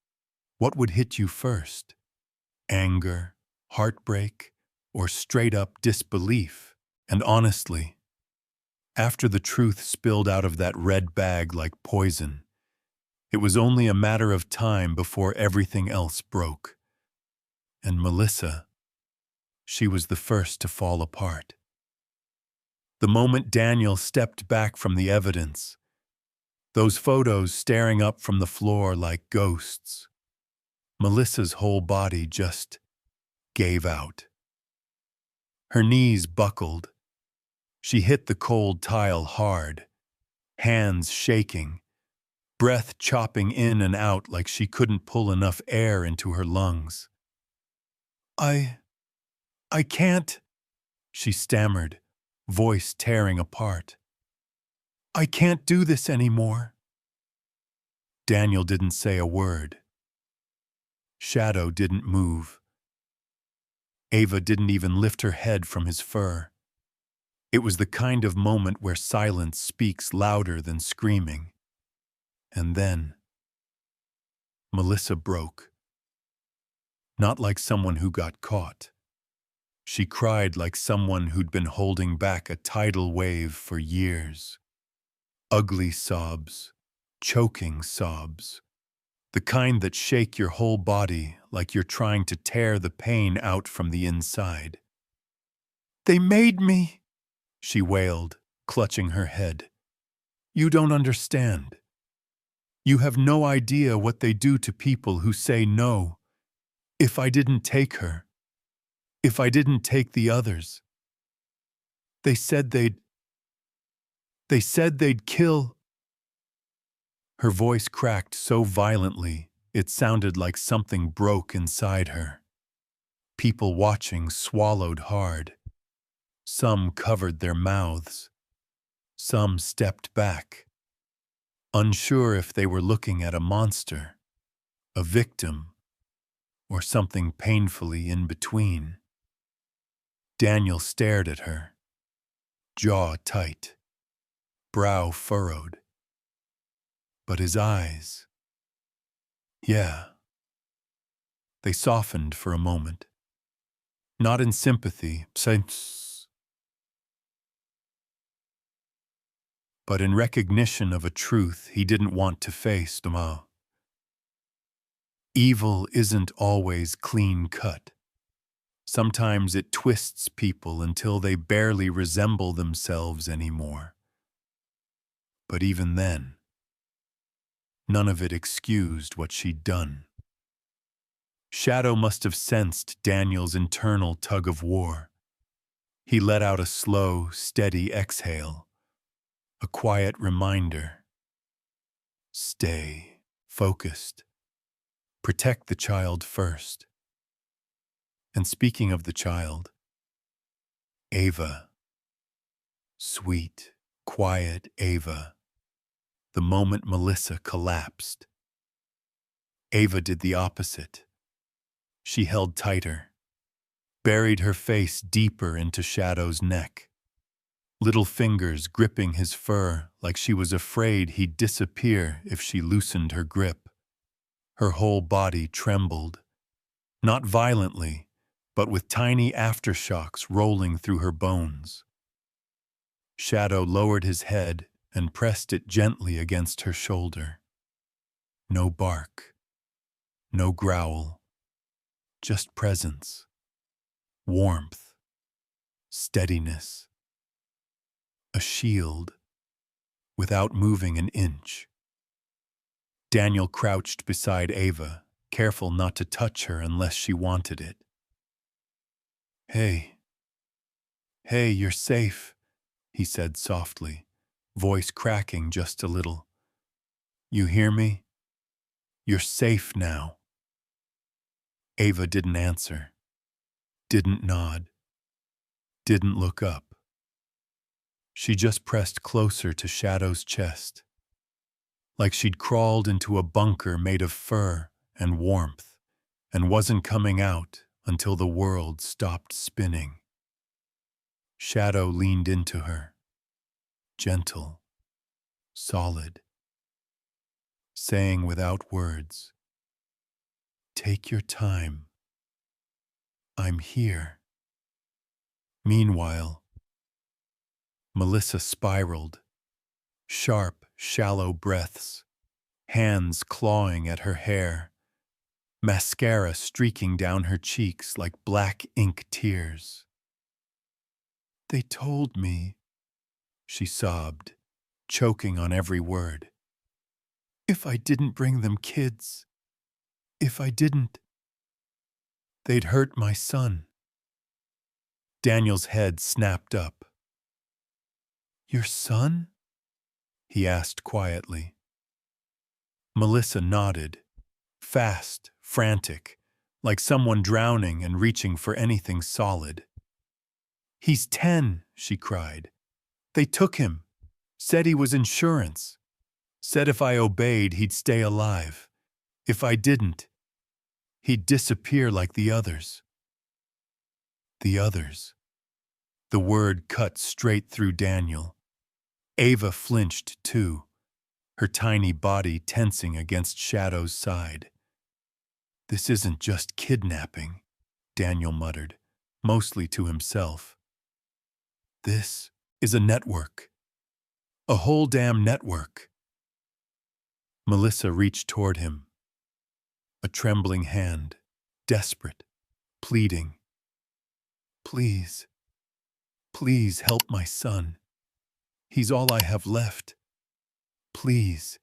what would hit you first? Anger, heartbreak, or straight-up disbelief? And honestly, after the truth spilled out of that red bag like poison, it was only a matter of time before everything else broke. And Melissa, she was the first to fall apart. The moment Daniel stepped back from the evidence, those photos staring up from the floor like ghosts, Melissa's whole body just gave out. Her knees buckled. She hit the cold tile hard, hands shaking, breath chopping in and out like she couldn't pull enough air into her lungs. I can't, she stammered, voice tearing apart. I can't do this anymore. Daniel didn't say a word. Shadow didn't move. Ava didn't even lift her head from his fur. It was the kind of moment where silence speaks louder than screaming. And then, Melissa broke. Not like someone who got caught. She cried like someone who'd been holding back a tidal wave for years. Ugly sobs, choking sobs, the kind that shake your whole body like you're trying to tear the pain out from the inside. They made me, she wailed, clutching her head. You don't understand. You have no idea what they do to people who say no. If I didn't take her, if I didn't take the others, they said they'd kill. Her voice cracked so violently, it sounded like something broke inside her. People watching swallowed hard. Some covered their mouths. Some stepped back, unsure if they were looking at a monster, a victim, or something painfully in between. Daniel stared at her, jaw tight, brow furrowed. But his eyes, yeah, they softened for a moment. Not in sympathy, but in recognition of a truth he didn't want to face. Evil isn't always clean-cut. Sometimes it twists people until they barely resemble themselves anymore. But even then, none of it excused what she'd done. Shadow must have sensed Daniel's internal tug-of-war. He let out a slow, steady exhale, a quiet reminder. Stay focused. Protect the child first. And speaking of the child, Ava, sweet, quiet Ava, the moment Melissa collapsed. Ava did the opposite. She held tighter, buried her face deeper into Shadow's neck, little fingers gripping his fur like she was afraid he'd disappear if she loosened her grip. Her whole body trembled, Not violently, but with tiny aftershocks rolling through her bones. Shadow lowered his head and pressed it gently against her shoulder. No bark, no growl, just presence, warmth, steadiness. A shield, without moving an inch. Daniel crouched beside Ava, careful not to touch her unless she wanted it. Hey, you're safe, he said softly, voice cracking just a little. You hear me? You're safe now. Ava didn't answer, didn't nod, didn't look up. She just pressed closer to Shadow's chest, like she'd crawled into a bunker made of fur and warmth, and wasn't coming out until the world stopped spinning. Shadow leaned into her, gentle, solid, saying without words, "Take your time. I'm here." Meanwhile, Melissa spiraled, sharp, shallow breaths, hands clawing at her hair, mascara streaking down her cheeks like black ink tears. They told me, she sobbed, choking on every word. If I didn't bring them kids, if I didn't, they'd hurt my son. Daniel's head snapped up. Your son? He asked quietly. Melissa nodded, fast, frantic, like someone drowning and reaching for anything solid. He's 10, she cried. They took him, said he was insurance, said if I obeyed he'd stay alive. If I didn't, he'd disappear like the others. The others. The word cut straight through Daniel. Ava flinched too, her tiny body tensing against Shadow's side. This isn't just kidnapping, Daniel muttered, mostly to himself. This is a network. A whole damn network. Melissa reached toward him, a trembling hand, desperate, pleading. Please, please help my son. He's all I have left. Please.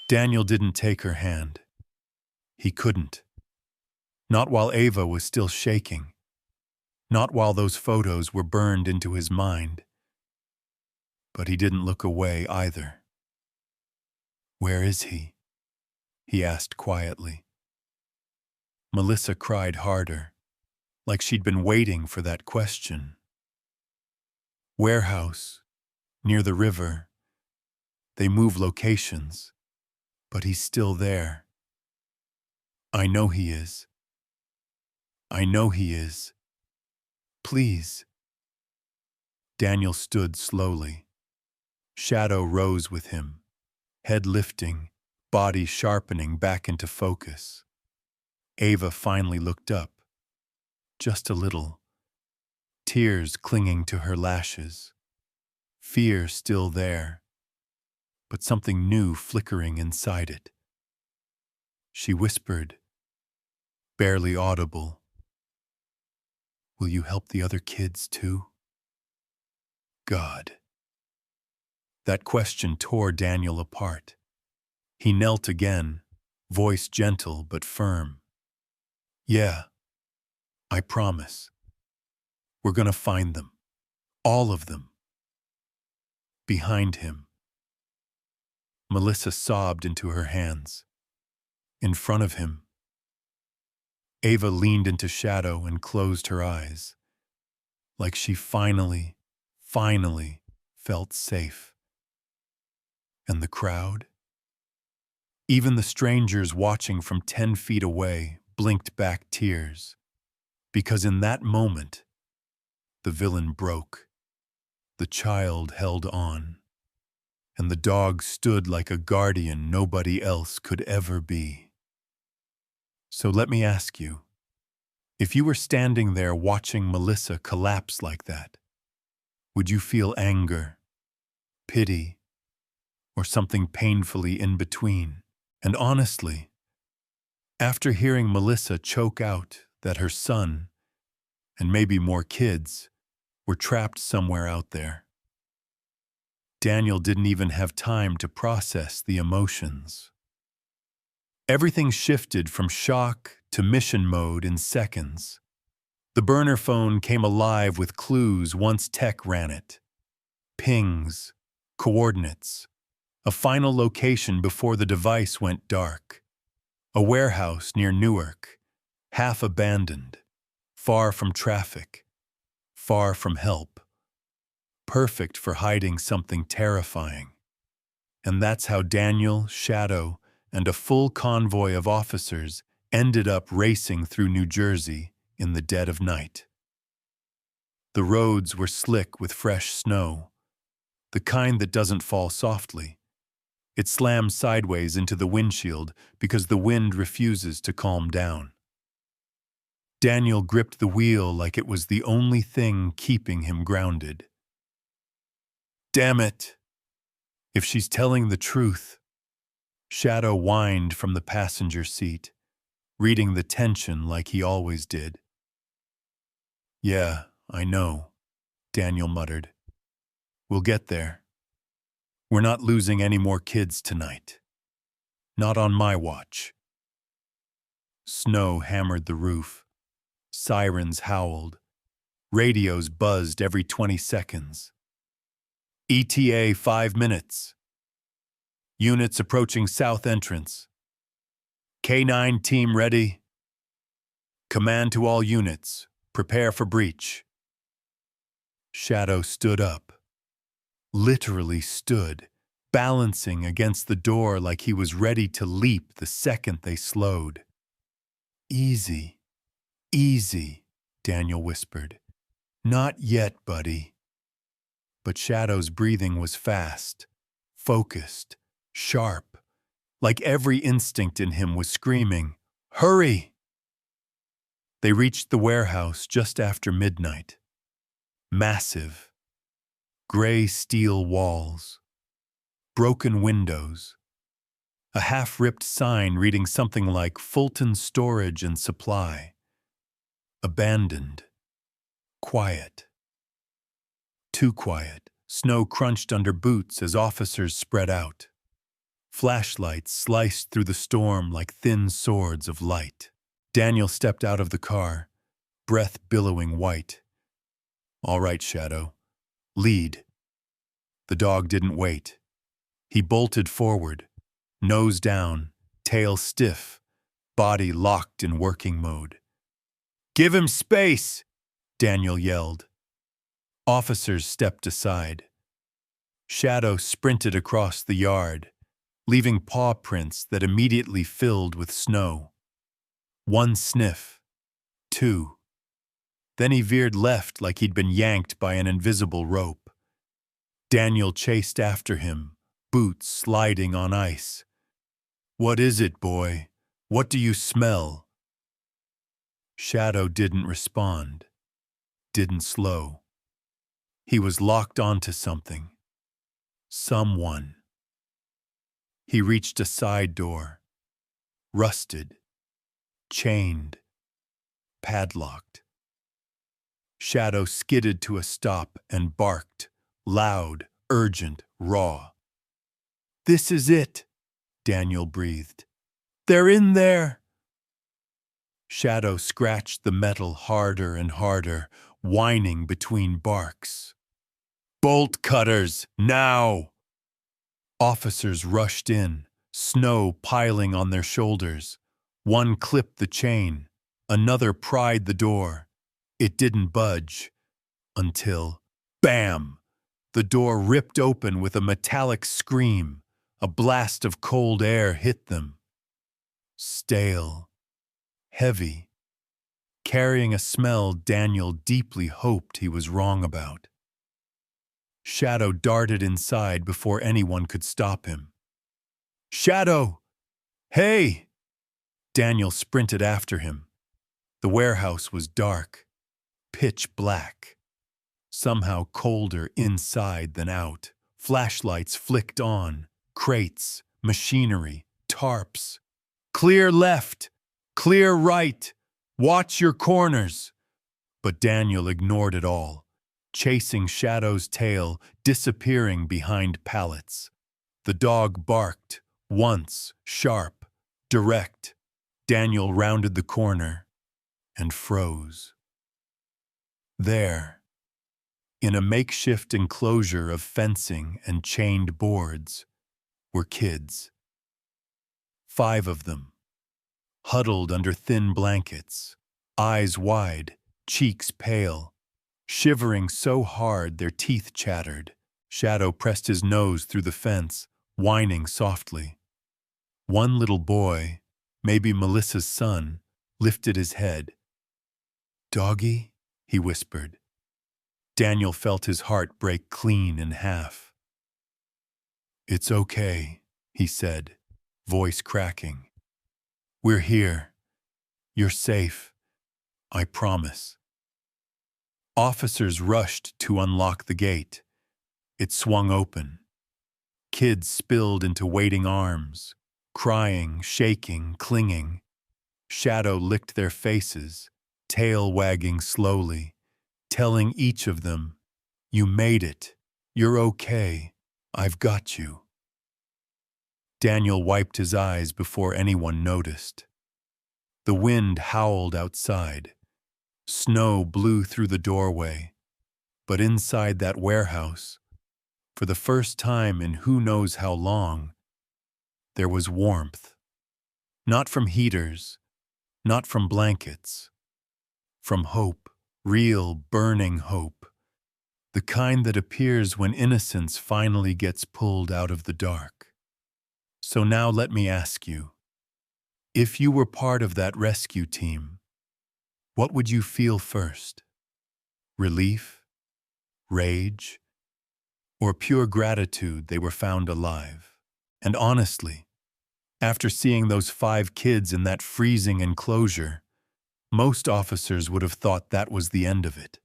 Daniel didn't take her hand. He couldn't. Not while Ava was still shaking. Not while those photos were burned into his mind. But he didn't look away either. Where is he? He asked quietly. Melissa cried harder, like she'd been waiting for that question. Warehouse, near the river. They move locations, but he's still there. I know he is. I know he is. Please. Daniel stood slowly. Shadow rose with him, head lifting, body sharpening back into focus. Ava finally looked up, just a little, tears clinging to her lashes, fear still there, but something new flickering inside it. She whispered, barely audible, "Will you help the other kids too?" God. That question tore Daniel apart. He knelt again, voice gentle but firm. Yeah, I promise. We're gonna find them. All of them. Behind him. Melissa sobbed into her hands. In front of him. Ava leaned into Shadow and closed her eyes, like she finally felt safe. And the crowd? Even the strangers watching from 10 feet away blinked back tears, because in that moment, the villain broke. The child held on, and the dog stood like a guardian nobody else could ever be. So let me ask you, if you were standing there watching Melissa collapse like that, would you feel anger, pity, or something painfully in between? And honestly, after hearing Melissa choke out that her son, and maybe more kids, were trapped somewhere out there, Daniel didn't even have time to process the emotions. Everything shifted from shock to mission mode in seconds. The burner phone came alive with clues once tech ran it. Pings, coordinates, a final location before the device went dark. A warehouse near Newark, half abandoned, far from traffic, far from help. Perfect for hiding something terrifying. And that's how Daniel, Shadow, and a full convoy of officers ended up racing through New Jersey in the dead of night. The roads were slick with fresh snow, the kind that doesn't fall softly. It slams sideways into the windshield because the wind refuses to calm down. Daniel gripped the wheel like it was the only thing keeping him grounded. Damn it! If she's telling the truth. Shadow whined from the passenger seat, reading the tension like he always did. Yeah, I know, Daniel muttered. We'll get there. We're not losing any more kids tonight. Not on my watch. Snow hammered the roof. Sirens howled. Radios buzzed every 20 seconds. ETA 5 minutes. Units approaching south entrance. K-9 team ready. Command to all units. Prepare for breach. Shadow stood up. Literally stood, balancing against the door like he was ready to leap the second they slowed. Easy, easy, Daniel whispered. Not yet, buddy. But Shadow's breathing was fast, focused, sharp, like every instinct in him was screaming, "Hurry!" They reached the warehouse just after midnight. Massive, gray steel walls, broken windows, a half-ripped sign reading something like Fulton Storage and Supply. Abandoned. Quiet. Too quiet. Snow crunched under boots as officers spread out. Flashlights sliced through the storm like thin swords of light. Daniel stepped out of the car, breath billowing white. All right, Shadow. Lead. The dog didn't wait. He bolted forward, nose down, tail stiff, body locked in working mode. Give him space, Daniel yelled. Officers stepped aside. Shadow sprinted across the yard, leaving paw prints that immediately filled with snow. One sniff. Two. Then he veered left like he'd been yanked by an invisible rope. Daniel chased after him, boots sliding on ice. What is it, boy? What do you smell? Shadow didn't respond, didn't slow. He was locked onto something. Someone. He reached a side door. Rusted. Chained. Padlocked. Shadow skidded to a stop and barked, loud, urgent, raw. This is it, Daniel breathed. They're in there. Shadow scratched the metal harder and harder, whining between barks. Bolt cutters, now! Officers rushed in, snow piling on their shoulders. One clipped the chain, another pried the door. It didn't budge until, bam! The door ripped open with a metallic scream. A blast of cold air hit them. Stale. Heavy. Carrying a smell Daniel deeply hoped he was wrong about. Shadow darted inside before anyone could stop him. Shadow! Hey! Daniel sprinted after him. The warehouse was dark, pitch black, somehow colder inside than out. Flashlights flicked on, crates, machinery, tarps. Clear left, clear right, watch your corners. But Daniel ignored it all, chasing Shadow's tail, disappearing behind pallets. The dog barked, once, sharp, direct. Daniel rounded the corner and froze. There, in a makeshift enclosure of fencing and chained boards, were kids. 5 of them, huddled under thin blankets, eyes wide, cheeks pale, shivering so hard their teeth chattered. Shadow pressed his nose through the fence, whining softly. One little boy, maybe Melissa's son, lifted his head. "Doggy?" he whispered. Daniel felt his heart break clean in half. "It's okay," he said, voice cracking. "We're here. You're safe. I promise." Officers rushed to unlock the gate. It swung open. Kids spilled into waiting arms, crying, shaking, clinging. Shadow licked their faces, tail wagging slowly, telling each of them, "You made it. You're okay. I've got you." Daniel wiped his eyes before anyone noticed. The wind howled outside. Snow blew through the doorway. But inside that warehouse, for the first time in who knows how long, there was warmth. Not from heaters, not from blankets. From hope, real burning hope. The kind that appears when innocence finally gets pulled out of the dark. So now let me ask you, if you were part of that rescue team, what would you feel first? Relief? Rage? Or pure gratitude they were found alive? And honestly, after seeing those 5 kids in that freezing enclosure, most officers would have thought that was the end of it.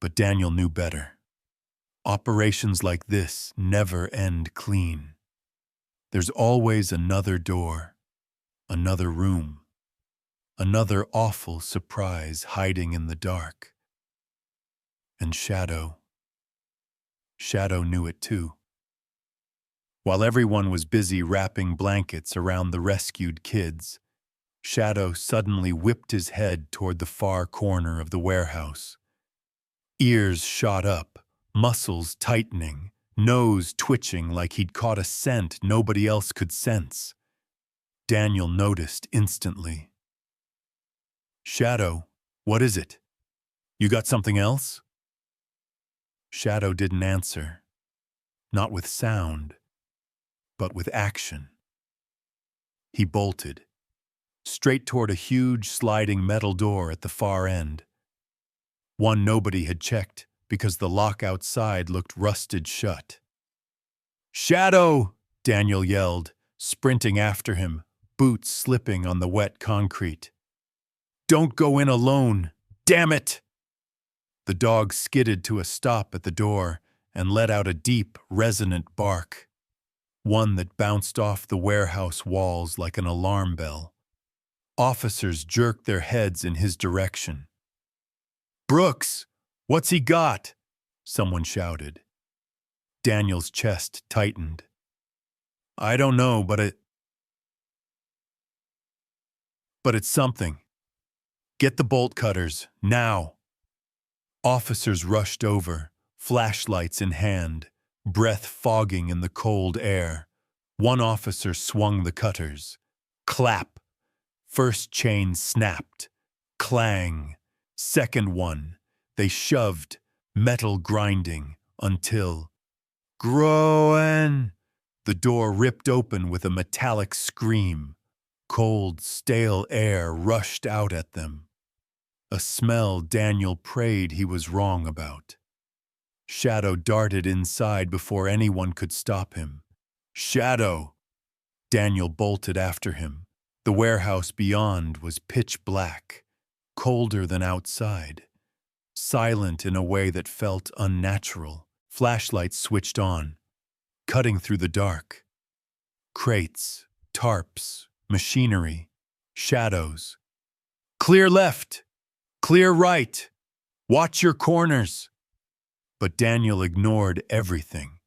But Daniel knew better. Operations like this never end clean. There's always another door, another room, another awful surprise hiding in the dark. And Shadow knew it too. While everyone was busy wrapping blankets around the rescued kids, Shadow suddenly whipped his head toward the far corner of the warehouse. Ears shot up, muscles tightening, nose twitching like he'd caught a scent nobody else could sense. Daniel noticed instantly. "Shadow, what is it? You got something else?" Shadow didn't answer, not with sound, but with action. He bolted, straight toward a huge sliding metal door at the far end. One nobody had checked because the lock outside looked rusted shut. "Shadow!" Daniel yelled, sprinting after him, boots slipping on the wet concrete. "Don't go in alone! Damn it!" The dog skidded to a stop at the door and let out a deep, resonant bark, one that bounced off the warehouse walls like an alarm bell. Officers jerked their heads in his direction. "Brooks, what's he got?" someone shouted. Daniel's chest tightened. "I don't know, but it's something. Get the bolt cutters, now." Officers rushed over, flashlights in hand, breath fogging in the cold air. One officer swung the cutters. Clap! First chain snapped. Clang! Second one. They shoved, metal grinding, until... "Groan!" The door ripped open with a metallic scream. Cold, stale air rushed out at them. A smell Daniel prayed he was wrong about. Shadow darted inside before anyone could stop him. "Shadow!" Daniel bolted after him, The warehouse beyond was pitch black, colder than outside, silent in a way that felt unnatural. Flashlights switched on, cutting through the dark. Crates, tarps, machinery, shadows. Clear left! Clear right! Watch your corners! But Daniel ignored everything,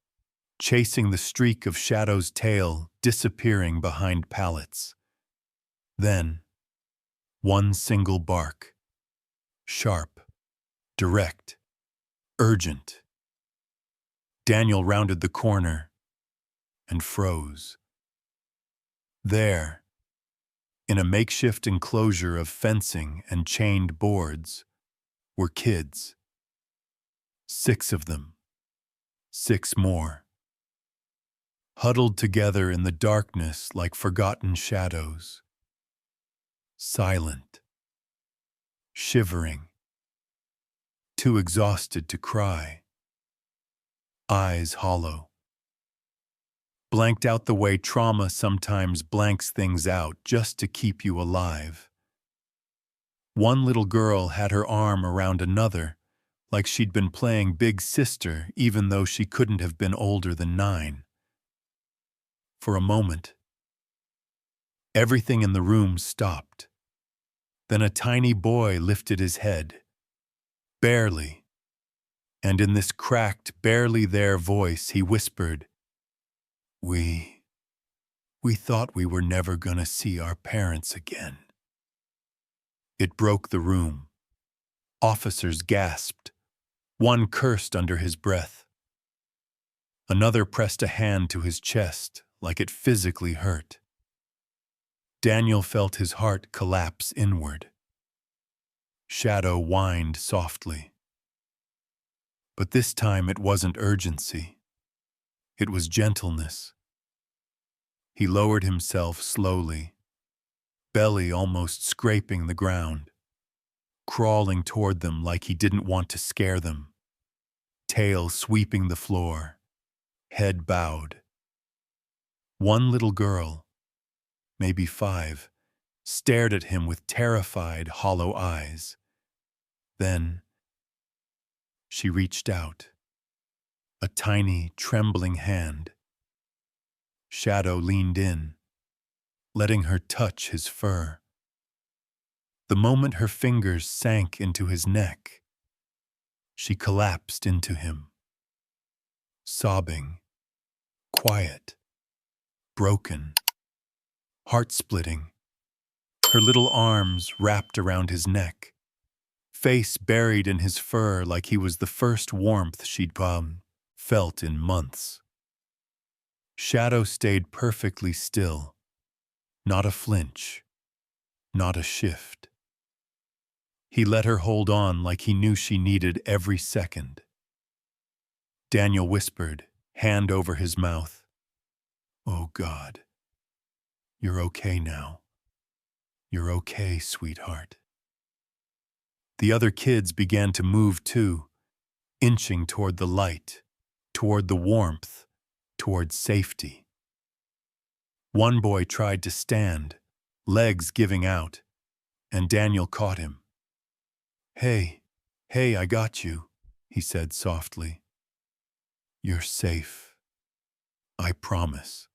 chasing the streak of Shadow's tail disappearing behind pallets. Then, one single bark. Sharp, direct, urgent. Daniel rounded the corner and froze. There, in a makeshift enclosure of fencing and chained boards, were kids. 6 of them. 6 more. Huddled together in the darkness like forgotten shadows. Silent. Shivering. Too exhausted to cry. Eyes hollow. Blanked out the way trauma sometimes blanks things out just to keep you alive. One little girl had her arm around another, like she'd been playing big sister even though she couldn't have been older than 9. For a moment, everything in the room stopped. Then a tiny boy lifted his head. Barely. And in this cracked, barely there voice, he whispered, We thought we were never gonna see our parents again." It broke the room. Officers gasped. One cursed under his breath. Another pressed a hand to his chest like it physically hurt. Daniel felt his heart collapse inward. Shadow whined softly. But this time it wasn't urgency. It was gentleness. He lowered himself slowly, belly almost scraping the ground, crawling toward them like he didn't want to scare them, tail sweeping the floor, head bowed. One little girl, maybe 5, stared at him with terrified, hollow eyes. Then she reached out, a tiny, trembling hand. Shadow leaned in, letting her touch his fur. The moment her fingers sank into his neck, she collapsed into him, sobbing, quiet, broken, heart-splitting. Her little arms wrapped around his neck, face buried in his fur like he was the first warmth she'd felt in months. Shadow stayed perfectly still, not a flinch, not a shift. He let her hold on like he knew she needed every second. Daniel whispered, hand over his mouth, "Oh God, you're okay now. You're okay, sweetheart." The other kids began to move too, inching toward the light, toward the warmth, toward safety. One boy tried to stand, legs giving out, and Daniel caught him. Hey, I got you," he said softly. "You're safe. I promise."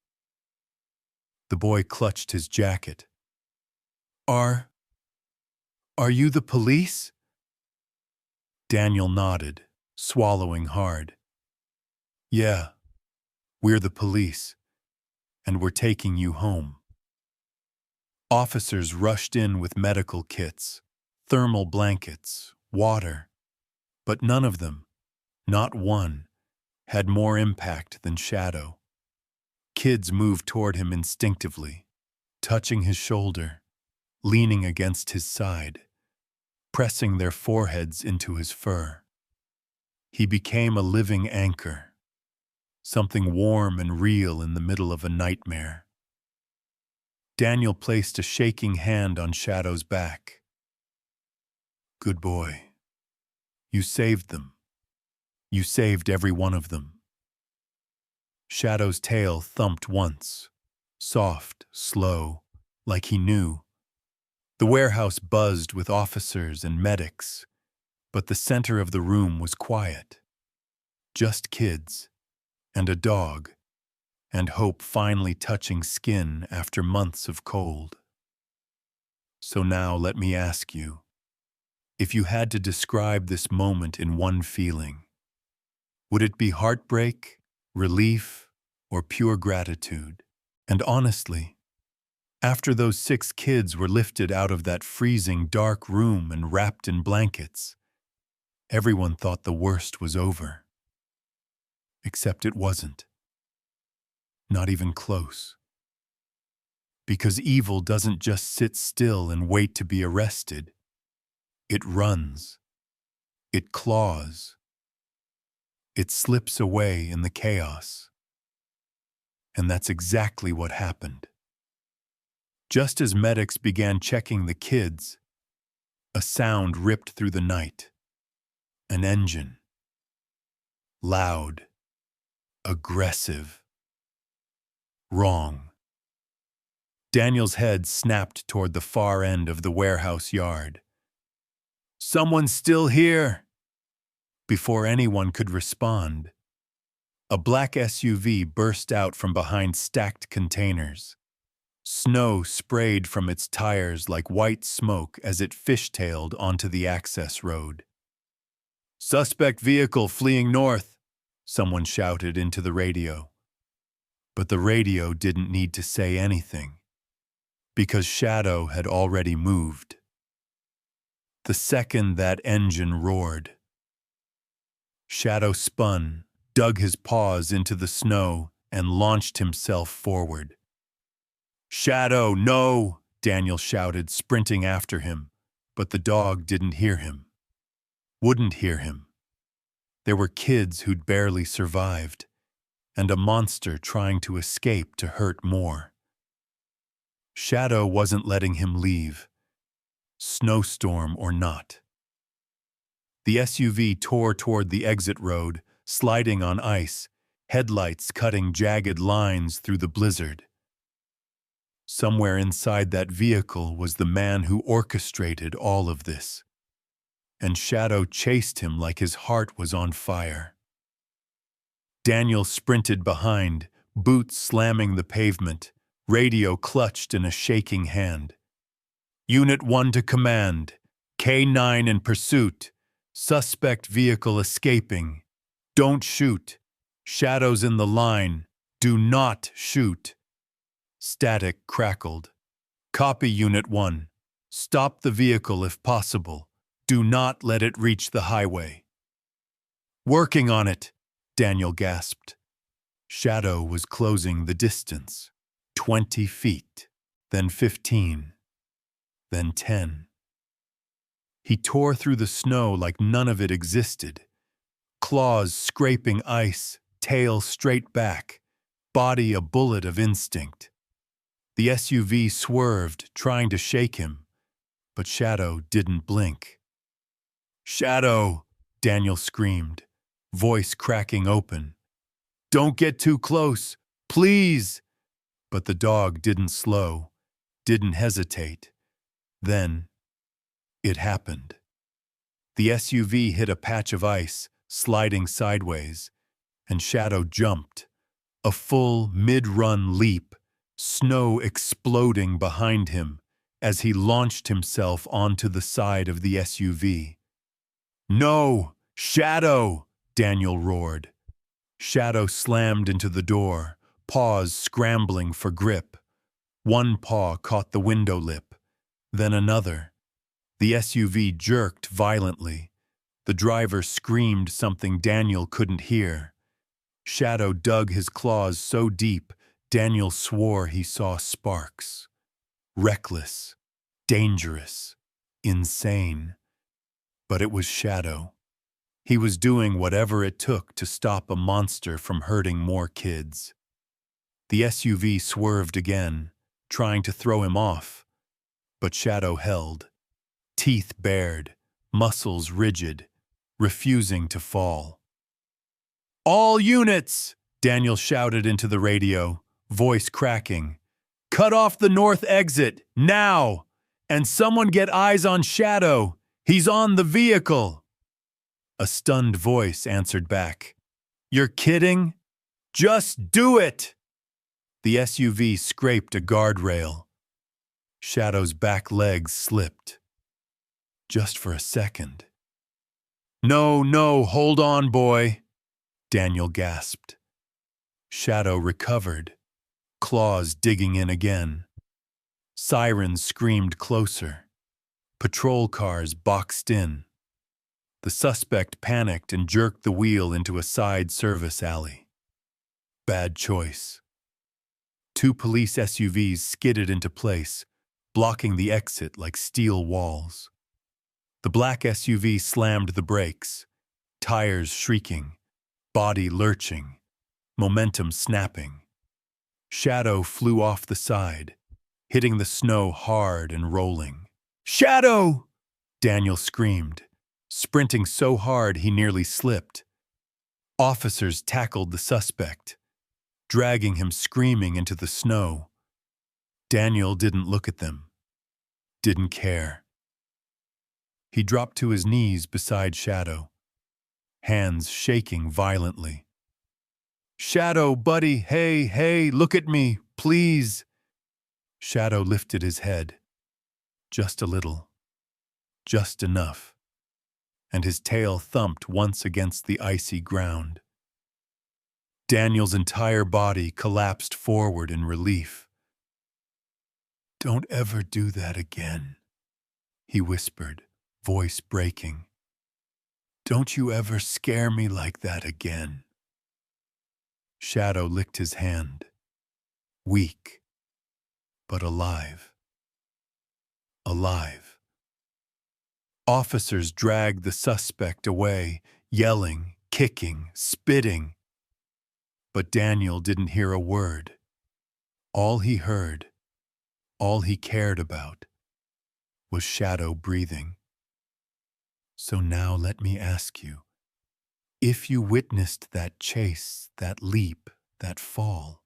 The boy clutched his jacket. Are you the police?" Daniel nodded, swallowing hard. "Yeah, we're the police, and we're taking you home." Officers rushed in with medical kits, thermal blankets, water, but none of them, not one, had more impact than Shadow. Kids moved toward him instinctively, touching his shoulder, leaning against his side, pressing their foreheads into his fur. He became a living anchor, something warm and real in the middle of a nightmare. Daniel placed a shaking hand on Shadow's back. "Good boy. You saved them. You saved every one of them." Shadow's tail thumped once, soft, slow, like he knew. The warehouse buzzed with officers and medics, but the center of the room was quiet. Just kids, and a dog, and hope finally touching skin after months of cold. So now let me ask you, if you had to describe this moment in one feeling, would it be heartbreak, relief, or pure gratitude? And honestly, after those 6 kids were lifted out of that freezing dark room and wrapped in blankets, everyone thought the worst was over. Except it wasn't. Not even close. Because evil doesn't just sit still and wait to be arrested. It runs. It claws. It slips away in the chaos. And that's exactly what happened. Just as medics began checking the kids, a sound ripped through the night. An engine. Loud. Aggressive. Wrong. Daniel's head snapped toward the far end of the warehouse yard. "Someone's still here!" Before anyone could respond, a black SUV burst out from behind stacked containers. Snow sprayed from its tires like white smoke as it fishtailed onto the access road. "Suspect vehicle fleeing north," someone shouted into the radio. But the radio didn't need to say anything, because Shadow had already moved. The second that engine roared, Shadow spun, dug his paws into the snow, and launched himself forward. "Shadow, no!" Daniel shouted, sprinting after him, but the dog didn't hear him. Wouldn't hear him. There were kids who'd barely survived, and a monster trying to escape to hurt more. Shadow wasn't letting him leave, snowstorm or not. The SUV tore toward the exit road, sliding on ice, headlights cutting jagged lines through the blizzard. Somewhere inside that vehicle was the man who orchestrated all of this, and Shadow chased him like his heart was on fire. Daniel sprinted behind, boots slamming the pavement, radio clutched in a shaking hand. "Unit 1 to command. K9 in pursuit. Suspect vehicle escaping. Don't shoot. Shadows in the line. Do not shoot." Static crackled. "Copy, Unit 1. Stop the vehicle if possible. Do not let it reach the highway." "Working on it," Daniel gasped. Shadow was closing the distance. 20 feet, then 15, then 10. He tore through the snow like none of it existed. Claws scraping ice, tail straight back, body a bullet of instinct. The SUV swerved, trying to shake him, but Shadow didn't blink. "Shadow!" Daniel screamed, voice cracking open. "Don't get too close, please!" But the dog didn't slow, didn't hesitate. Then, it happened. The SUV hit a patch of ice, sliding sideways, and Shadow jumped. A full mid-run leap, snow exploding behind him as he launched himself onto the side of the SUV. "No! Shadow!" Daniel roared. Shadow slammed into the door, paws scrambling for grip. One paw caught the window lip, then another. The SUV jerked violently. The driver screamed something Daniel couldn't hear. Shadow dug his claws so deep, Daniel swore he saw sparks. Reckless, dangerous, insane. But it was Shadow. He was doing whatever it took to stop a monster from hurting more kids. The SUV swerved again, trying to throw him off. But Shadow held, teeth bared, muscles rigid, refusing to fall. "All units!" Daniel shouted into the radio, voice cracking. Cut off the north exit, now! And someone get eyes on Shadow. He's on the vehicle. A stunned voice answered back. You're kidding? Just do it! The SUV scraped a guardrail. Shadow's back legs slipped. Just for a second. No, hold on, boy, Daniel gasped. Shadow recovered, claws digging in again. Sirens screamed closer. Patrol cars boxed in. The suspect panicked and jerked the wheel into a side service alley. Bad choice. 2 police SUVs skidded into place, blocking the exit like steel walls. The black SUV slammed the brakes, tires shrieking, body lurching, momentum snapping. Shadow flew off the side, hitting the snow hard and rolling. Shadow! Daniel screamed, sprinting so hard he nearly slipped. Officers tackled the suspect, dragging him screaming into the snow. Daniel didn't look at them, didn't care. He dropped to his knees beside Shadow, hands shaking violently. Shadow, buddy, hey, look at me, please. Shadow lifted his head, just a little, just enough, and his tail thumped once against the icy ground. Daniel's entire body collapsed forward in relief. Don't ever do that again, he whispered, voice breaking. Don't you ever scare me like that again. Shadow licked his hand, weak, but alive. Alive. Officers dragged the suspect away, yelling, kicking, spitting. But Daniel didn't hear a word. All he heard, all he cared about, was Shadow breathing. So now let me ask you, if you witnessed that chase, that leap, that fall,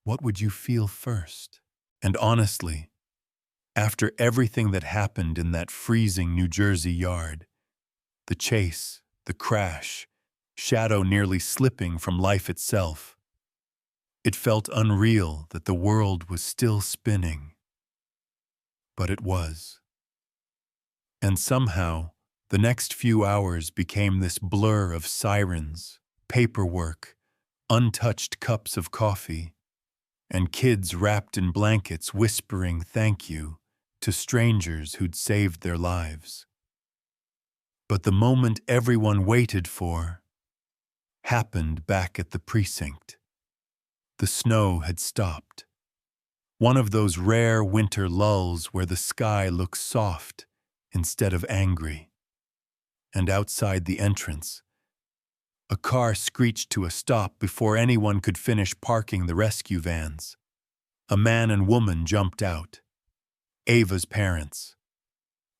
what would you feel first? And honestly, after everything that happened in that freezing New Jersey yard, the chase, the crash, Shadow nearly slipping from life itself, it felt unreal that the world was still spinning. But it was. And somehow, the next few hours became this blur of sirens, paperwork, untouched cups of coffee, and kids wrapped in blankets whispering thank you to strangers who'd saved their lives. But the moment everyone waited for happened back at the precinct. The snow had stopped. One of those rare winter lulls where the sky looks soft instead of angry. And outside the entrance, a car screeched to a stop before anyone could finish parking the rescue vans. A man and woman jumped out. Ava's parents.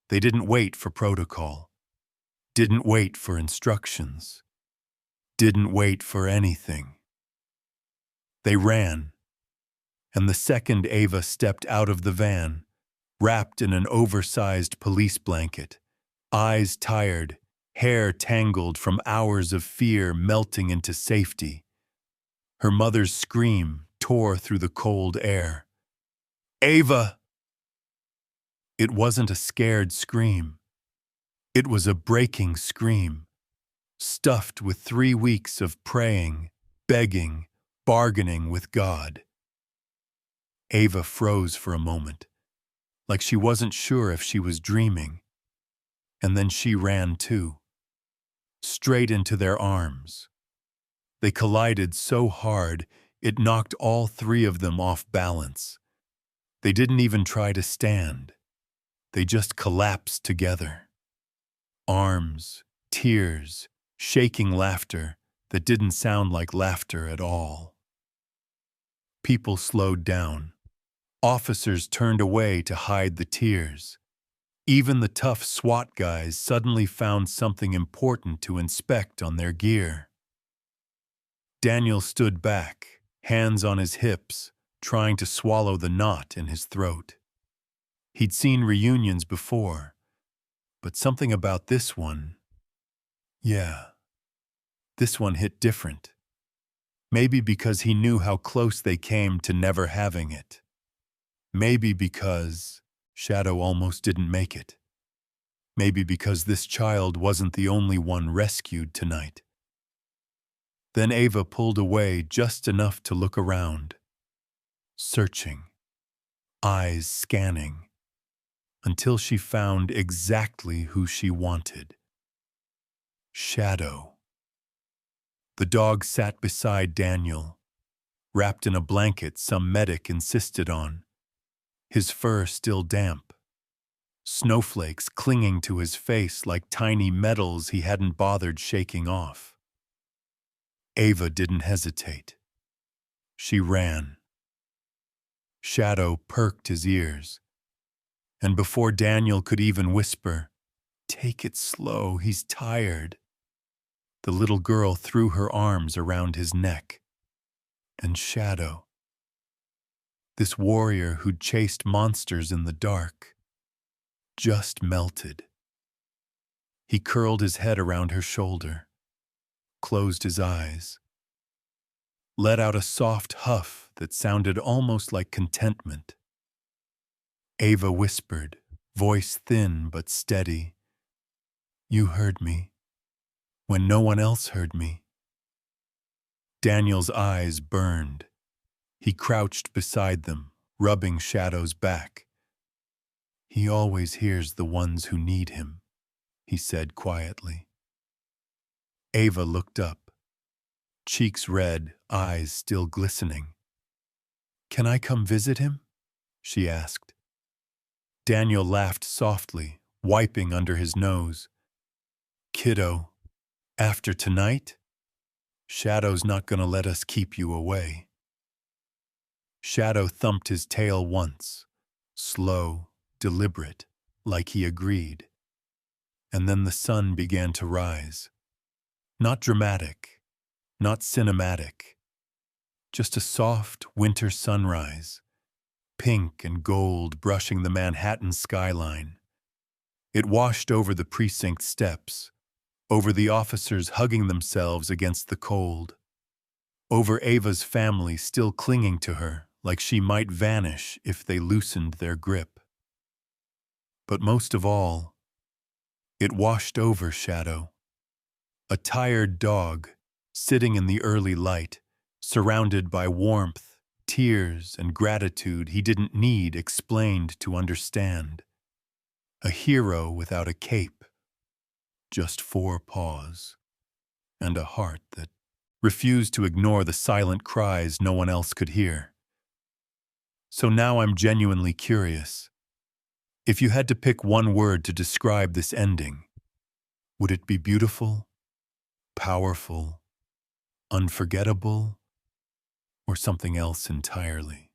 They didn't wait for protocol. Didn't wait for instructions. Didn't wait for anything. They ran. And the second Ava stepped out of the van, wrapped in an oversized police blanket, eyes tired, hair tangled from hours of fear melting into safety. Her mother's scream tore through the cold air. Ava! It wasn't a scared scream. It was a breaking scream, stuffed with 3 weeks of praying, begging, bargaining with God. Ava froze for a moment, like she wasn't sure if she was dreaming. And then she ran too, straight into their arms. They collided so hard, it knocked all 3 of them off balance. They didn't even try to stand. They just collapsed together. Arms, tears, shaking laughter that didn't sound like laughter at all. People slowed down. Officers turned away to hide the tears. Even the tough SWAT guys suddenly found something important to inspect on their gear. Daniel stood back, hands on his hips, trying to swallow the knot in his throat. He'd seen reunions before, but something about this one, this one hit different. Maybe because he knew how close they came to never having it. Maybe because Shadow almost didn't make it. Maybe because this child wasn't the only one rescued tonight. Then Ava pulled away just enough to look around, searching, eyes scanning, until she found exactly who she wanted. Shadow. The dog sat beside Daniel, wrapped in a blanket some medic insisted on, his fur still damp, snowflakes clinging to his face like tiny metals he hadn't bothered shaking off. Ava didn't hesitate. She ran. Shadow perked his ears, and before Daniel could even whisper, "Take it slow, he's tired," the little girl threw her arms around his neck. And Shadow, this warrior who'd chased monsters in the dark, just melted. He curled his head around her shoulder, closed his eyes, let out a soft huff that sounded almost like contentment. Ava whispered, voice thin but steady, "You heard me, when no one else heard me." Daniel's eyes burned. He crouched beside them, rubbing Shadow's back. "He always hears the ones who need him," he said quietly. Ava looked up, cheeks red, eyes still glistening. "Can I come visit him?" she asked. Daniel laughed softly, wiping under his nose. "Kiddo, after tonight, Shadow's not gonna let us keep you away." Shadow thumped his tail once, slow, deliberate, like he agreed. And then the sun began to rise. Not dramatic, not cinematic, just a soft winter sunrise, pink and gold brushing the Manhattan skyline. It washed over the precinct steps, over the officers hugging themselves against the cold, over Ava's family still clinging to her like she might vanish if they loosened their grip. But most of all, it washed over Shadow. A tired dog, sitting in the early light, surrounded by warmth, tears, and gratitude he didn't need explained to understand. A hero without a cape, just 4 paws, and a heart that refused to ignore the silent cries no one else could hear. So now I'm genuinely curious. If you had to pick one word to describe this ending, would it be beautiful, powerful, unforgettable, or something else entirely?